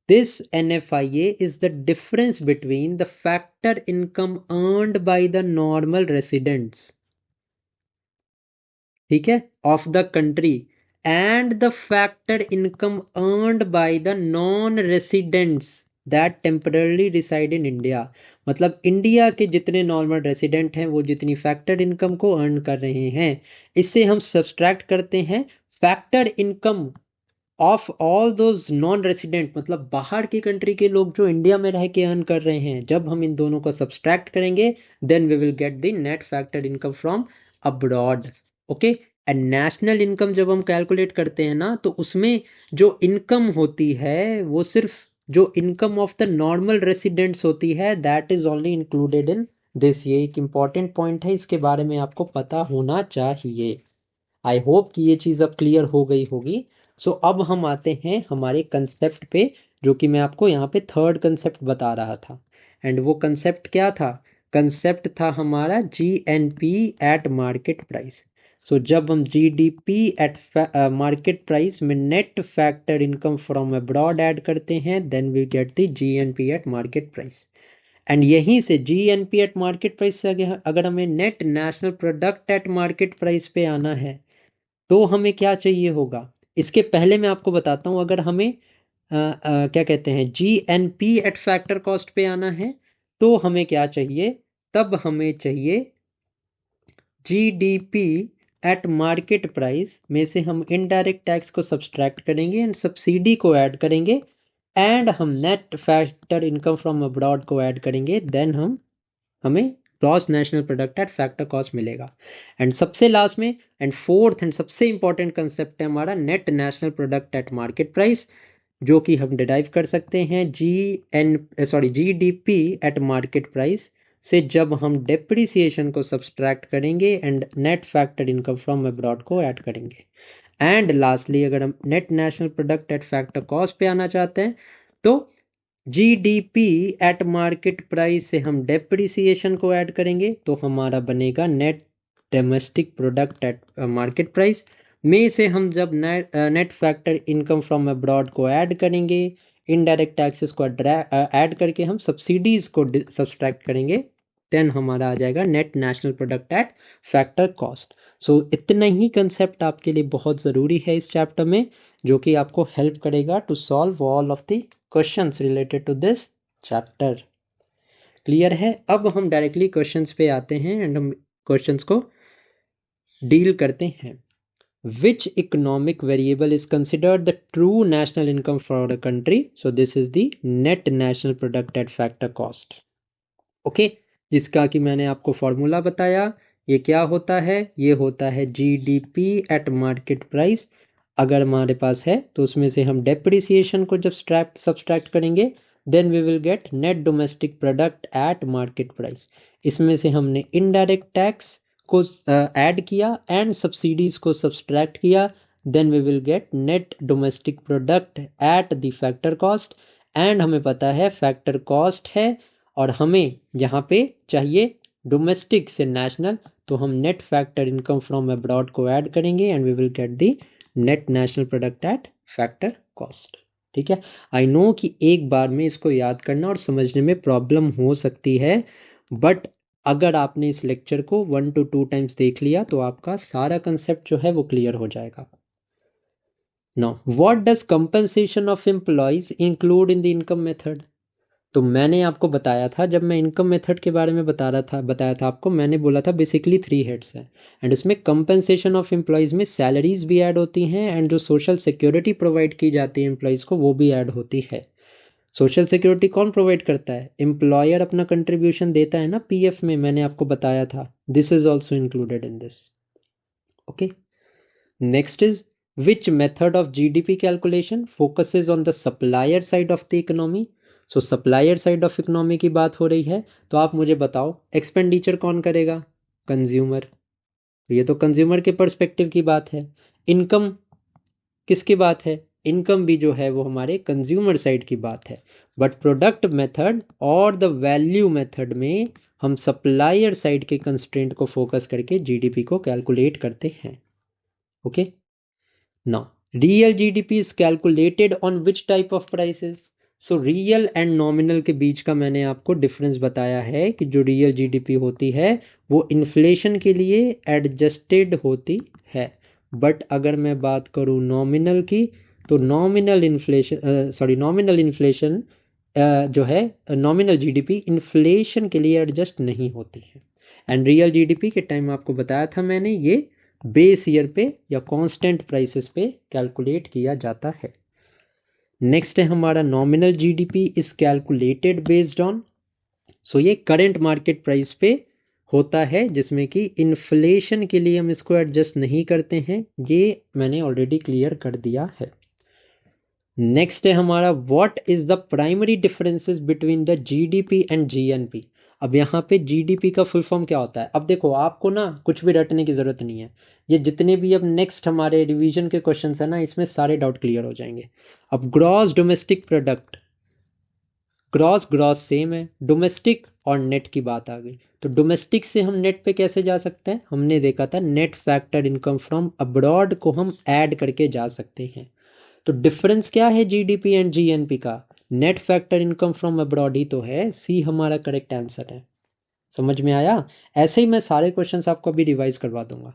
This NFIA is the difference between the factor income earned by the normal residents, ठीक है, of the country and the factor income earned by the non residents that temporarily reside in India. मतलब India के जितने normal resident हैं वो जितनी factor income को earn कर रहे हैं, इससे हम सब्सट्रैक्ट करते हैं factor income of all those non resident, मतलब बाहर की कंट्री के लोग जो इंडिया में रह के अर्न कर रहे हैं, जब हम इन दोनों को सब्सट्रैक्ट करेंगे then we will get the net factor income from abroad. Okay, and national income जब हम कैलकुलेट करते हैं ना, तो उसमें जो इनकम होती है वो सिर्फ जो income of the normal residents होती है that is only included in this. ये एक इंपॉर्टेंट पॉइंट है, इसके बारे में आपको पता होना चाहिए। आई होप कि ये चीज़ अब क्लियर हो गई होगी। सो अब हम आते हैं हमारे कंसेप्ट पे, जो कि मैं आपको यहाँ पे थर्ड कंसेप्ट बता रहा था। एंड वो कंसेप्ट क्या था? कंसेप्ट था हमारा GNP at market price. So जब हम GDP एट मार्केट प्राइस में net factor income from abroad add करते हैं then we get the GNP at market price. And यहीं से GNP एट मार्केट प्राइस से अगर हमें net national product at market price पे आना है तो हमें क्या चाहिए होगा? इसके पहले मैं आपको बताता हूँ, अगर हमें क्या कहते हैं GNP एट फैक्टर कॉस्ट पे आना है तो हमें क्या चाहिए? तब हमें चाहिए GDP एट मार्केट प्राइस में से हम इनडायरेक्ट टैक्स को सब्सट्रैक्ट करेंगे एंड सब्सिडी को ऐड करेंगे एंड हम net factor income from abroad को ऐड करेंगे, देन हमें gross national product at factor cost मिलेगा। एंड सबसे लास्ट में एंड फोर्थ एंड सबसे इंपॉर्टेंट कंसेप्ट है हमारा net national product at market price, जो कि हम डिराइव कर सकते हैं GDP एट मार्केट प्राइस से जब हम डेप्रिसिएशन को सब्सट्रैक्ट करेंगे and net factor income from abroad को ऐड करेंगे। एंड लास्टली अगर हम net national product at factor cost पे आना चाहते हैं तो GDP एट मार्केट प्राइस से हम डेप्रिसिएशन को ऐड करेंगे तो हमारा बनेगा net domestic product at market price में से हम जब net factor income from abroad को ऐड करेंगे, इनडायरेक्ट टैक्सेस को ऐड करके हम सब्सिडीज को सब्सट्रैक्ट करेंगे, देन हमारा आ जाएगा net national product at factor cost. So इतना ही कंसेप्ट आपके लिए बहुत ज़रूरी है इस चैप्टर में, जो कि आपको हेल्प करेगा to solve all of the questions related to this chapter. Clear है? अब हम डायरेक्टली क्वेश्चंस पे आते हैं एंड हम क्वेश्चंस को डील करते हैं। Which economic variable is considered the true national income for a country? So this is the net national product at factor cost. Okay, जिसका कि मैंने आपको फॉर्मूला बताया, ये क्या होता है? ये होता है GDP एट मार्केट प्राइस। अगर हमारे पास है तो उसमें से हम डेप्रिसिएशन को जब सब्सट्रैक्ट करेंगे then we will get net domestic product at market price. इसमें से हमने इनडायरेक्ट टैक्स को ऐड किया एंड सब्सिडीज को सब्सट्रैक्ट किया, then we will get net domestic product at the factor cost. And हमें पता है फैक्टर कॉस्ट है और हमें यहाँ पे चाहिए डोमेस्टिक से नेशनल, तो हम net factor income from abroad को ऐड करेंगे and we will get the net national product at factor cost. ठीक है, आई नो कि एक बार में इसको याद करना और समझने में प्रॉब्लम हो सकती है, बट अगर आपने इस लेक्चर को 1 to 2 टाइम्स देख लिया तो आपका सारा कंसेप्ट जो है वो क्लियर हो जाएगा। Now what does compensation of employees include in the income method? तो मैंने आपको बताया था, जब मैं इनकम मेथड के बारे में बताया था आपको, मैंने बोला था बेसिकली 3 हेड्स हैं एंड उसमें कंपनसेशन ऑफ एम्प्लॉयज़ में सैलरीज भी ऐड होती हैं एंड जो सोशल सिक्योरिटी प्रोवाइड की जाती है एम्प्लॉयज़ को वो भी ऐड होती है। सोशल सिक्योरिटी कौन प्रोवाइड करता है? एम्प्लॉयर अपना कंट्रीब्यूशन देता है ना PF में, मैंने आपको बताया था, this is also included in this. Okay, next is which method of GDP calculation focuses on the supplier side of the economy? So supplier side of economy की बात हो रही है तो आप मुझे बताओ एक्सपेंडिचर कौन करेगा? कंज्यूमर। ये तो कंज्यूमर के पर्सपेक्टिव की बात है। इनकम किसकी बात है? इनकम भी जो है वो हमारे कंज्यूमर साइड की बात है। बट प्रोडक्ट मेथड और द वैल्यू मेथड में हम सप्लायर साइड के कंस्ट्रेंट को फोकस करके GDP को कैलकुलेट करते हैं। Okay, now real GDP is calculated on which type of prices? So real and nominal के बीच का मैंने आपको डिफरेंस बताया है कि जो रियल GDP होती है वो इन्फ्लेशन के लिए एडजस्टेड होती है, बट अगर मैं बात करूँ नॉमिनल की तो नॉमिनल इन्फ्लेशन जो है नॉमिनल GDP इन्फ्लेशन के लिए एडजस्ट नहीं होती है। एंड रियल GDP के टाइम आपको बताया था मैंने, ये बेस ईयर पे या कांस्टेंट प्राइसेस पे कैलकुलेट किया जाता है। नेक्स्ट है हमारा nominal GDP is calculated based on, so ये करंट मार्केट प्राइस पे होता है, जिसमें कि इन्फ्लेशन के लिए हम इसको एडजस्ट नहीं करते हैं, ये मैंने ऑलरेडी क्लियर कर दिया है। नेक्स्ट है हमारा what is the primary differences between the GDP and GNP. अब यहाँ पे जीडीपी का फुल फॉर्म क्या होता है, अब देखो आपको ना कुछ भी रटने की ज़रूरत नहीं है, ये जितने भी अब नेक्स्ट हमारे रिवीजन के क्वेश्चंस है ना, इसमें सारे डाउट क्लियर हो जाएंगे। अब gross domestic product, gross gross same है, डोमेस्टिक और नेट की बात आ गई, तो डोमेस्टिक से हम नेट पे कैसे जा सकते हैं, हमने देखा था net factor income from abroad को हम ऐड करके जा सकते हैं। तो डिफरेंस क्या है जीडीपी एंड जीएनपी का, net factor income from abroad ही तो है, सी हमारा करेक्ट आंसर है। समझ में आया? ऐसे ही मैं सारे क्वेश्चंस आपको अभी रिवाइज करवा दूंगा।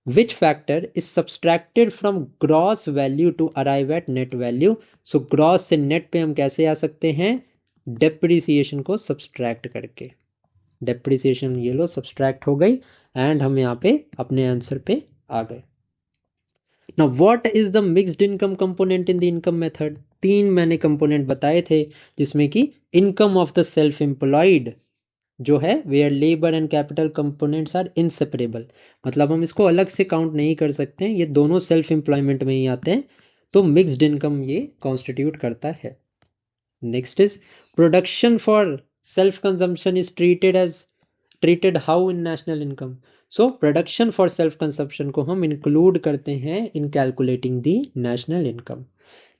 Which factor is subtracted from gross value to arrive at net value, so gross से नेट पे हम कैसे आ सकते हैं, डेप्रिसिएशन को सब्सट्रैक्ट करके। डेप्रिसिएशन ये लो सब्सट्रैक्ट हो गई एंड हम यहाँ पे अपने आंसर पे आ गए। Now what is the mixed income component in the income method, तीन मैंने कंपोनेंट बताए थे, जिसमें कि income of the self employed जो है where labour and capital components are inseparable, मतलब हम इसको अलग से काउंट नहीं कर सकते हैं, ये दोनों सेल्फ एम्प्लॉयमेंट में ही आते हैं, तो मिक्स्ड इनकम ये कॉन्स्टिट्यूट करता है। Next is production for self consumption is treated how in national income, so production for self consumption को हम इंक्लूड करते हैं in calculating the national income.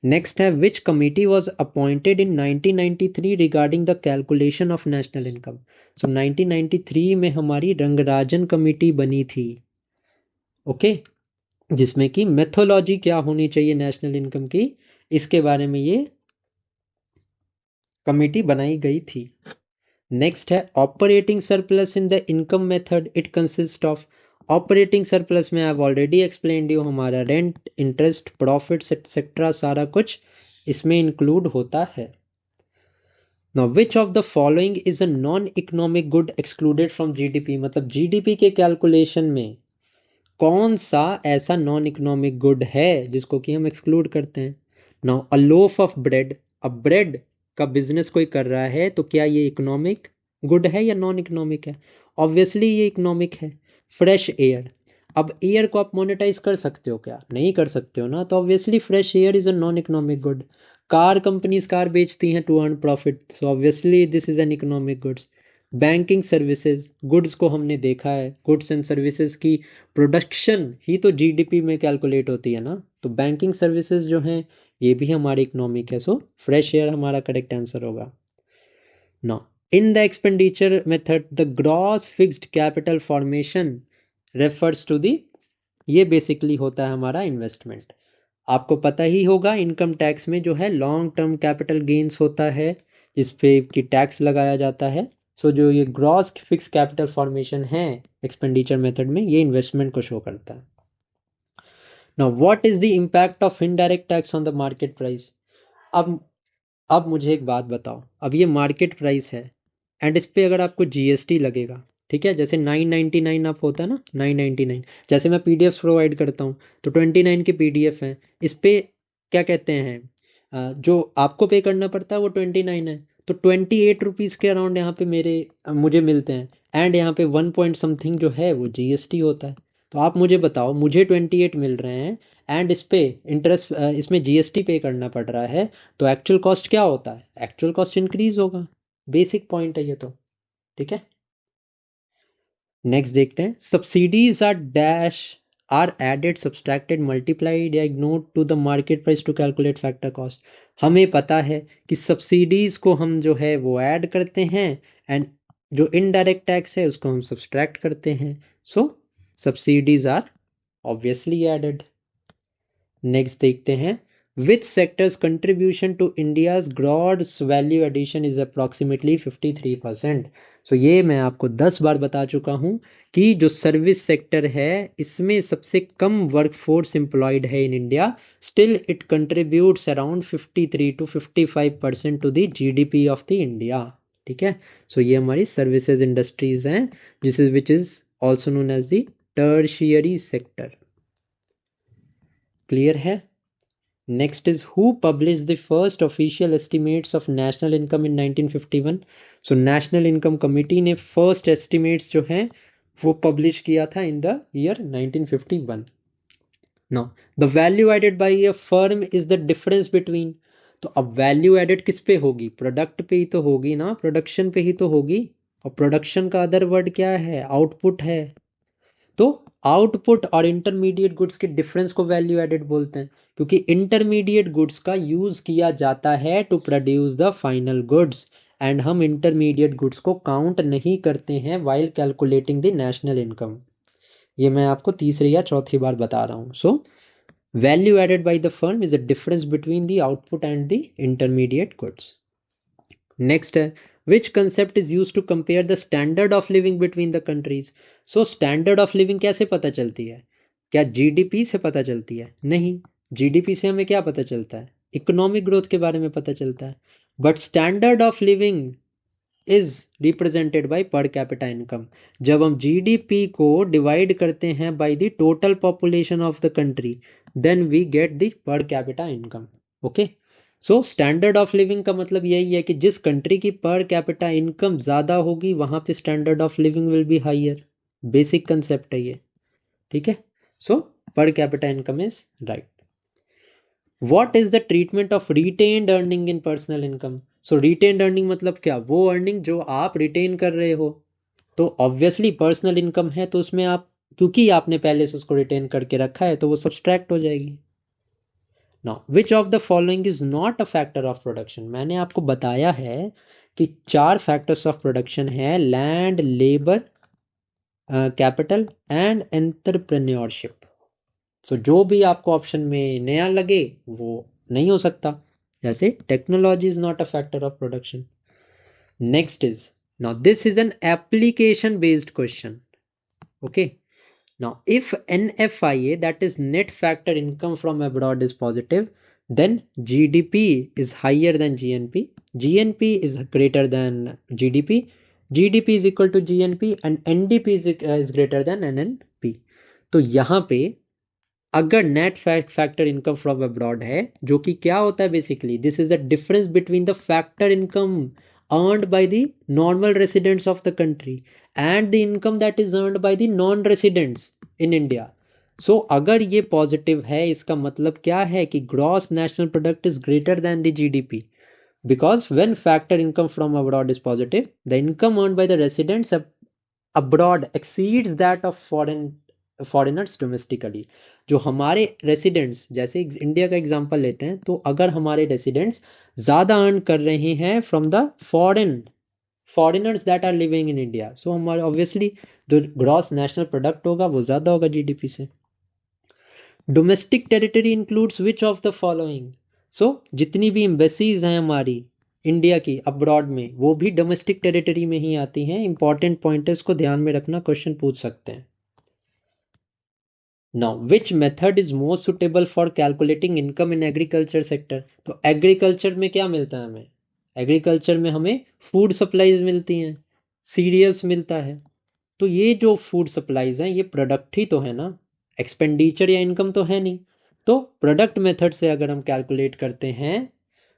Next है which committee was appointed in 1993 regarding the calculation of national income, so 1993 में हमारी Rangarajan committee बनी थी, okay जिसमें कि मेथोलॉजी क्या होनी चाहिए नेशनल इनकम की, इसके बारे में ये कमेटी बनाई गई थी। नेक्स्ट है operating surplus in the income method it consist of, operating surplus में I have already explained you, हमारा रेंट इंटरेस्ट प्रॉफिट्स एक्सेट्रा सारा कुछ इसमें इंक्लूड होता है। Now which of the following is a non economic good excluded from GDP, मतलब GDP के calculation में कौन सा ऐसा नॉन इकोनॉमिक गुड है जिसको कि हम एक्सक्लूड करते हैं। Now a loaf of bread, अब ब्रेड का बिजनेस कोई कर रहा है तो क्या ये इकोनॉमिक गुड है या नॉन इकोनॉमिक है, ऑब्वियसली ये इकोनॉमिक है। फ्रेश एयर, अब एयर को आप मोनेटाइज कर सकते हो क्या, नहीं कर सकते हो ना, तो obviously fresh air is a non economic good. Car companies car बेचती हैं to earn profit, so obviously this is an economic goods. Banking services, goods को हमने देखा है, गुड्स एंड सर्विसेज की प्रोडक्शन ही तो जीडीपी में कैलकुलेट होती है ना, तो बैंकिंग सर्विसेज जो हैं ये भी हमारी इकोनॉमिक है, सो फ्रेश एयर हमारा करेक्ट आंसर होगा। Now in the expenditure method the gross fixed capital formation refers to the, ये बेसिकली होता है हमारा इन्वेस्टमेंट। आपको पता ही होगा इनकम टैक्स में जो है लॉन्ग टर्म कैपिटल गेन्स होता है, इस पे की टैक्स लगाया जाता है, सो जो ये ग्रॉस फिक्स कैपिटल फॉर्मेशन है एक्सपेंडिचर मेथड में, ये इन्वेस्टमेंट को शो करता है। Now what is the impact of indirect tax on the market price, अब मुझे एक बात बताओ, अब ये मार्केट प्राइस है एंड इस पे अगर आपको जीएसटी लगेगा, ठीक है, जैसे 999 आप होता है ना 999, जैसे मैं पीडीएफ प्रोवाइड करता हूँ तो 29 के पीडीएफ हैं, इस पे क्या कहते हैं जो आपको पे करना पड़ता है वो 29 है, तो 28 रुपीज़ के अराउंड यहाँ पे मुझे मिलते हैं, एंड यहाँ पे 1 पॉइंट समथिंग जो है वो जीएसटी होता है। तो आप मुझे बताओ, मुझे 28 मिल रहे हैं एंड इस पे इंटरेस्ट इसमें जीएसटी पे करना पड़ रहा है, तो एक्चुअल कॉस्ट क्या होता है, एक्चुअल कॉस्ट इंक्रीज होगा, बेसिक पॉइंट है ये तो, ठीक है। नेक्स्ट देखते हैं subsidies are dash are added subtracted multiplied या ignored to the market price to calculate factor cost, हमें पता है कि सब्सिडीज को हम जो है वो ऐड करते हैं एंड जो इनडायरेक्ट टैक्स है उसको हम सब्सट्रैक्ट करते हैं, so subsidies are obviously added. Next देखते हैं which sectors contribution to India's gross value addition is approximately 53%, so ये मैं आपको 10 बार बता चुका हूँ कि जो सर्विस सेक्टर है इसमें सबसे कम वर्कफोर्स एम्प्लॉयड है in India, still it contributes around 53 to 55% to the GDP of the India, ठीक है। सो ये हमारी सर्विसेज इंडस्ट्रीज हैं, जिस which is also known as the tertiary sector. Clear है? Next is who publish the first official estimates of national income in 1951। So national income committee ने first estimates जो हैं वो पब्लिश किया था in the year 1951। No, the value added by a firm is the difference between. तो अब value added किस पे होगी? प्रोडक्ट पे ही तो होगी ना, प्रोडक्शन पे ही तो होगी। और प्रोडक्शन का अदर वर्ड क्या है? आउटपुट है। तो आउटपुट और इंटरमीडिएट गुड्स के डिफरेंस को वैल्यू एडेड बोलते हैं, क्योंकि इंटरमीडिएट गुड्स का यूज किया जाता है to produce the final goods, and हम इंटरमीडिएट गुड्स को काउंट नहीं करते हैं while calculating the national income. ये मैं आपको तीसरी या चौथी बार बता रहा हूँ। So value added by the firm is the difference between the output and the intermediate goods. Next है which concept is use to compare the standard of living between the countries. So standard of living कैसे पता चलती है? क्या GDP से पता चलती है? नहीं, जीडीपी से हमें क्या पता चलता है? इकोनॉमिक ग्रोथ के बारे में पता चलता है। But standard of living is represented by per capita income. जब हम जीडीपी को डिवाइड करते हैं by the total population of the country, then we get the per capita income. Okay, so standard of living का मतलब यही है कि जिस कंट्री की पर कैपिटा इनकम ज़्यादा होगी वहाँ पे standard of living will be higher. Basic concept है ये, ठीक है। So per capita income is right. What is the treatment of retained earning in personal income. So retained earning मतलब क्या? वो अर्निंग जो आप रिटेन कर रहे हो। तो ऑब्वियसली पर्सनल इनकम है तो उसमें आप, क्योंकि आपने पहले से उसको रिटेन करके रखा है, तो वो सब्सट्रैक्ट हो जाएगी। Now which of the following is not a factor of production. मैंने आपको बताया है कि 4 फैक्टर्स ऑफ प्रोडक्शन है: land, labour, capital and entrepreneurship. So जो भी आपको ऑप्शन में नया लगे वो नहीं हो सकता। जैसे technology is not a factor of production. Next is, now this is an application based question. Okay, now if NFIA, that is net factor income from abroad, is positive, then GDP is higher than GNP, GNP is greater than GDP, GDP is equal to GNP and NDP is greater than NNP। तो यहाँ पे अगर net factor income from abroad है, जो कि क्या होता है basically, this is the difference between the factor income earned by the normal residents of the country and the income that is earned by the non residents in India. So अगर ये positive है, इसका मतलब क्या है कि gross national product is greater than the GDP, because when factor income from abroad is positive, the income earned by the residents abroad exceeds that of foreigners domestically। जो हमारे रेसिडेंट्स, जैसे इंडिया का एग्जांपल लेते हैं, तो अगर हमारे residents ज़्यादा अर्न कर रहे हैं from the foreigners that are living in India, so हमारे ऑब्वियसली जो ग्रॉस नेशनल प्रोडक्ट होगा वो ज़्यादा होगा जीडीपी से। Domestic territory includes which of the following. So जितनी भी एम्बेसीज हैं हमारी इंडिया की अब्रॉड में, वो भी डोमेस्टिक टेरिटरी में ही आती हैं। इंपॉर्टेंट पॉइंटर्स को ध्यान में रखना, क्वेश्चन पूछ सकते हैं। Now which method is most suitable for calculating income in agriculture sector. तो एग्रीकल्चर में क्या मिलता है हमें? एग्रीकल्चर में हमें फूड सप्लाईज मिलती हैं, सीरियल्स मिलता है। तो ये जो फूड सप्लाईज हैं ये प्रोडक्ट ही तो है ना, एक्सपेंडिचर या इनकम तो है नहीं। तो प्रोडक्ट मेथड से अगर हम कैलकुलेट करते हैं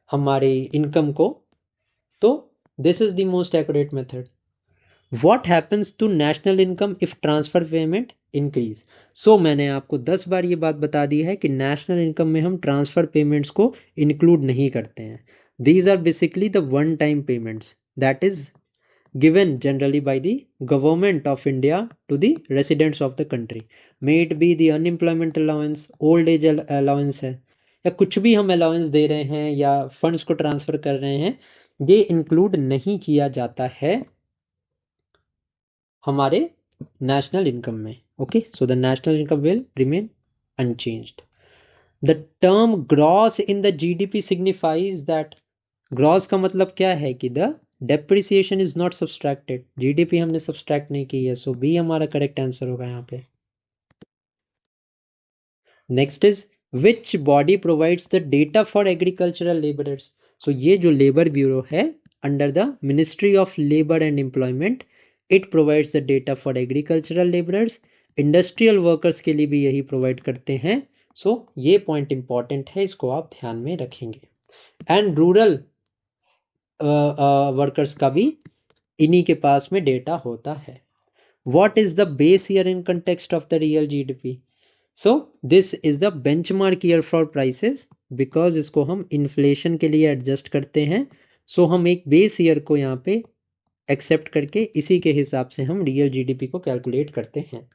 हमारे इनकम को, तो this is the most accurate method. What happens to national income if transfer payment increase. So मैंने आपको 10 बार ये बात बता दी है कि नेशनल इनकम में हम ट्रांसफर पेमेंट्स को इंक्लूड नहीं करते हैं। These are basically the one time payments that is given generally by the government of India to the residents of the country, may it be the unemployment allowance, old age allowance है, या कुछ भी हम allowance दे रहे हैं या funds को transfer कर रहे हैं, ये इंक्लूड नहीं किया जाता है हमारे नेशनल इनकम में। Okay, so the national income will remain unchanged. The term gross in the GDP signifies that, gross का मतलब क्या है कि the depreciation is not subtracted, GDP हमने सब्सट्रैक्ट नहीं की है। सो बी हमारा करेक्ट आंसर होगा यहाँ पे। Next is which body provides the data for agricultural labourers. So ये जो लेबर ब्यूरो है under the ministry of labour and employment, it provides the data for agricultural labourers industrial workers के लिए भी यही प्रोवाइड करते हैं। सो ये पॉइंट इंपॉर्टेंट है, इसको आप ध्यान में रखेंगे। एंड रूरल वर्कर्स का भी इन्हीं के पास में डेटा होता है। What is the base year in context of the real GDP? So this is the benchmark year for prices, because इसको हम इन्फ्लेशन के लिए एडजस्ट करते हैं। सो हम एक बेस ईयर को यहाँ पे एक्सेप्ट करके इसी के हिसाब से हम रियल जीडीपी को कैलकुलेट करते हैं।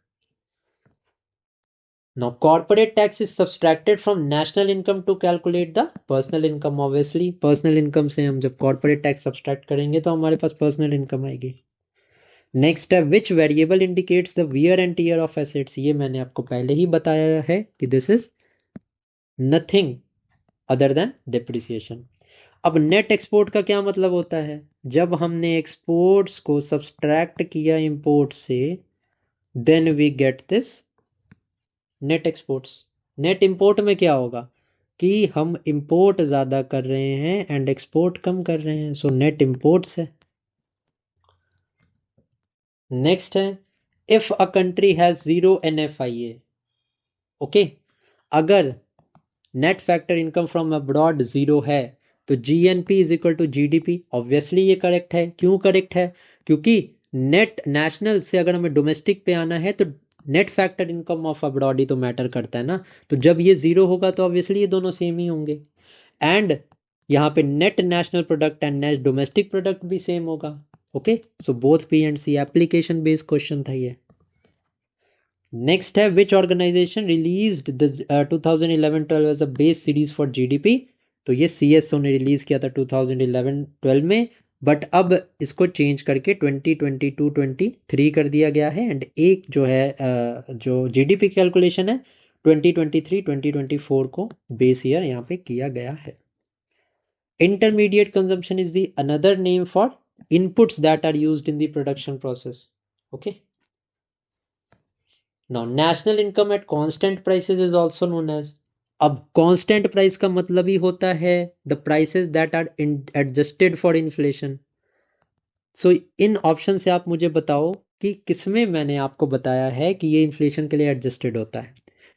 Now corporate tax is subtracted from national income to calculate the personal income. Obviously personal income से हम जब corporate tax subtract करेंगे तो हमारे पास personal income आएगी। नेक्स्ट है which variable indicates the wear and tear of assets. ये मैंने आपको पहले ही बताया है कि this is nothing other than depreciation. अब नेट एक्सपोर्ट का क्या मतलब होता है? जब हमने एक्सपोर्ट्स को सब्सट्रैक्ट किया इंपोर्ट से, then we get this net exports. Net import में क्या होगा कि हम इंपोर्ट ज़्यादा कर रहे हैं एंड एक्सपोर्ट कम कर रहे हैं, सो नेट इंपोर्ट्स है। नेक्स्ट है if a country has 0 NFIA, okay, अगर net factor income from abroad 0 है तो GNP is equal to GDP। Obviously ये करेक्ट है। क्यों करेक्ट है? क्योंकि नेट नेशनल से अगर हमें डोमेस्टिक पे आना है तो net factor income of abroad ही तो मैटर करता है ना। तो जब ये 0 होगा तो ऑब्वियसली ये दोनों सेम ही होंगे। एंड यहाँ पे net national product and net domestic product भी सेम होगा। Okay, so both P&C application based question था ये। नेक्स्ट है which organisation released the 2011-12 as a base series for GDP. तो ये CSO ने रिलीज किया था 2011-12 में, बट अब इसको चेंज करके 2022-23 कर दिया गया है। एंड एक जो है जो जीडीपी कैलकुलेशन है 2023-2024 को बेस ईयर यहाँ पे किया गया है। Intermediate consumption is the another name for inputs that are used in the production process. Okay, now national income at constant prices is also known as. अब कांस्टेंट प्राइस का मतलब ही होता है the prices that are adjusted for inflation. So इन option से आप मुझे बताओ कि किसमें मैंने आपको बताया है कि ये इन्फ्लेशन के लिए एडजस्टेड होता है।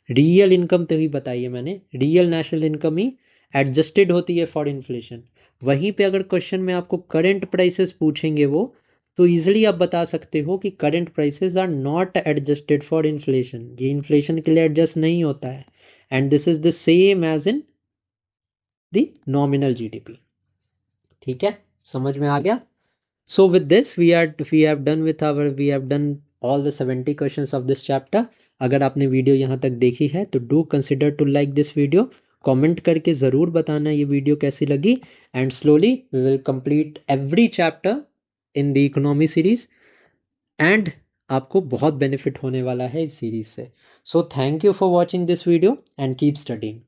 रियल इनकम तो ही बताइए मैंने, रियल नेशनल इनकम ही एडजस्टेड होती है फॉर इन्फ्लेशन। वहीं पे अगर क्वेश्चन में आपको करंट प्राइसेस पूछेंगे वो, तो इजीली आप बता सकते हो कि current prices are not adjusted for inflation. ये इन्फ्लेशन के लिए एडजस्ट नहीं होता है। And this is the same as in the nominal GDP. ठीक है, समझ में आ गया? So with this we have done all the 70 questions of this chapter. अगर आपने वीडियो यहाँ तक देखी है तो do consider to like this video. Comment करके ज़रूर बताना ये वीडियो कैसी लगी। And slowly we will complete every chapter in the economy series and आपको बहुत बेनिफिट होने वाला है इस सीरीज से। So thank you for watching this video and keep studying.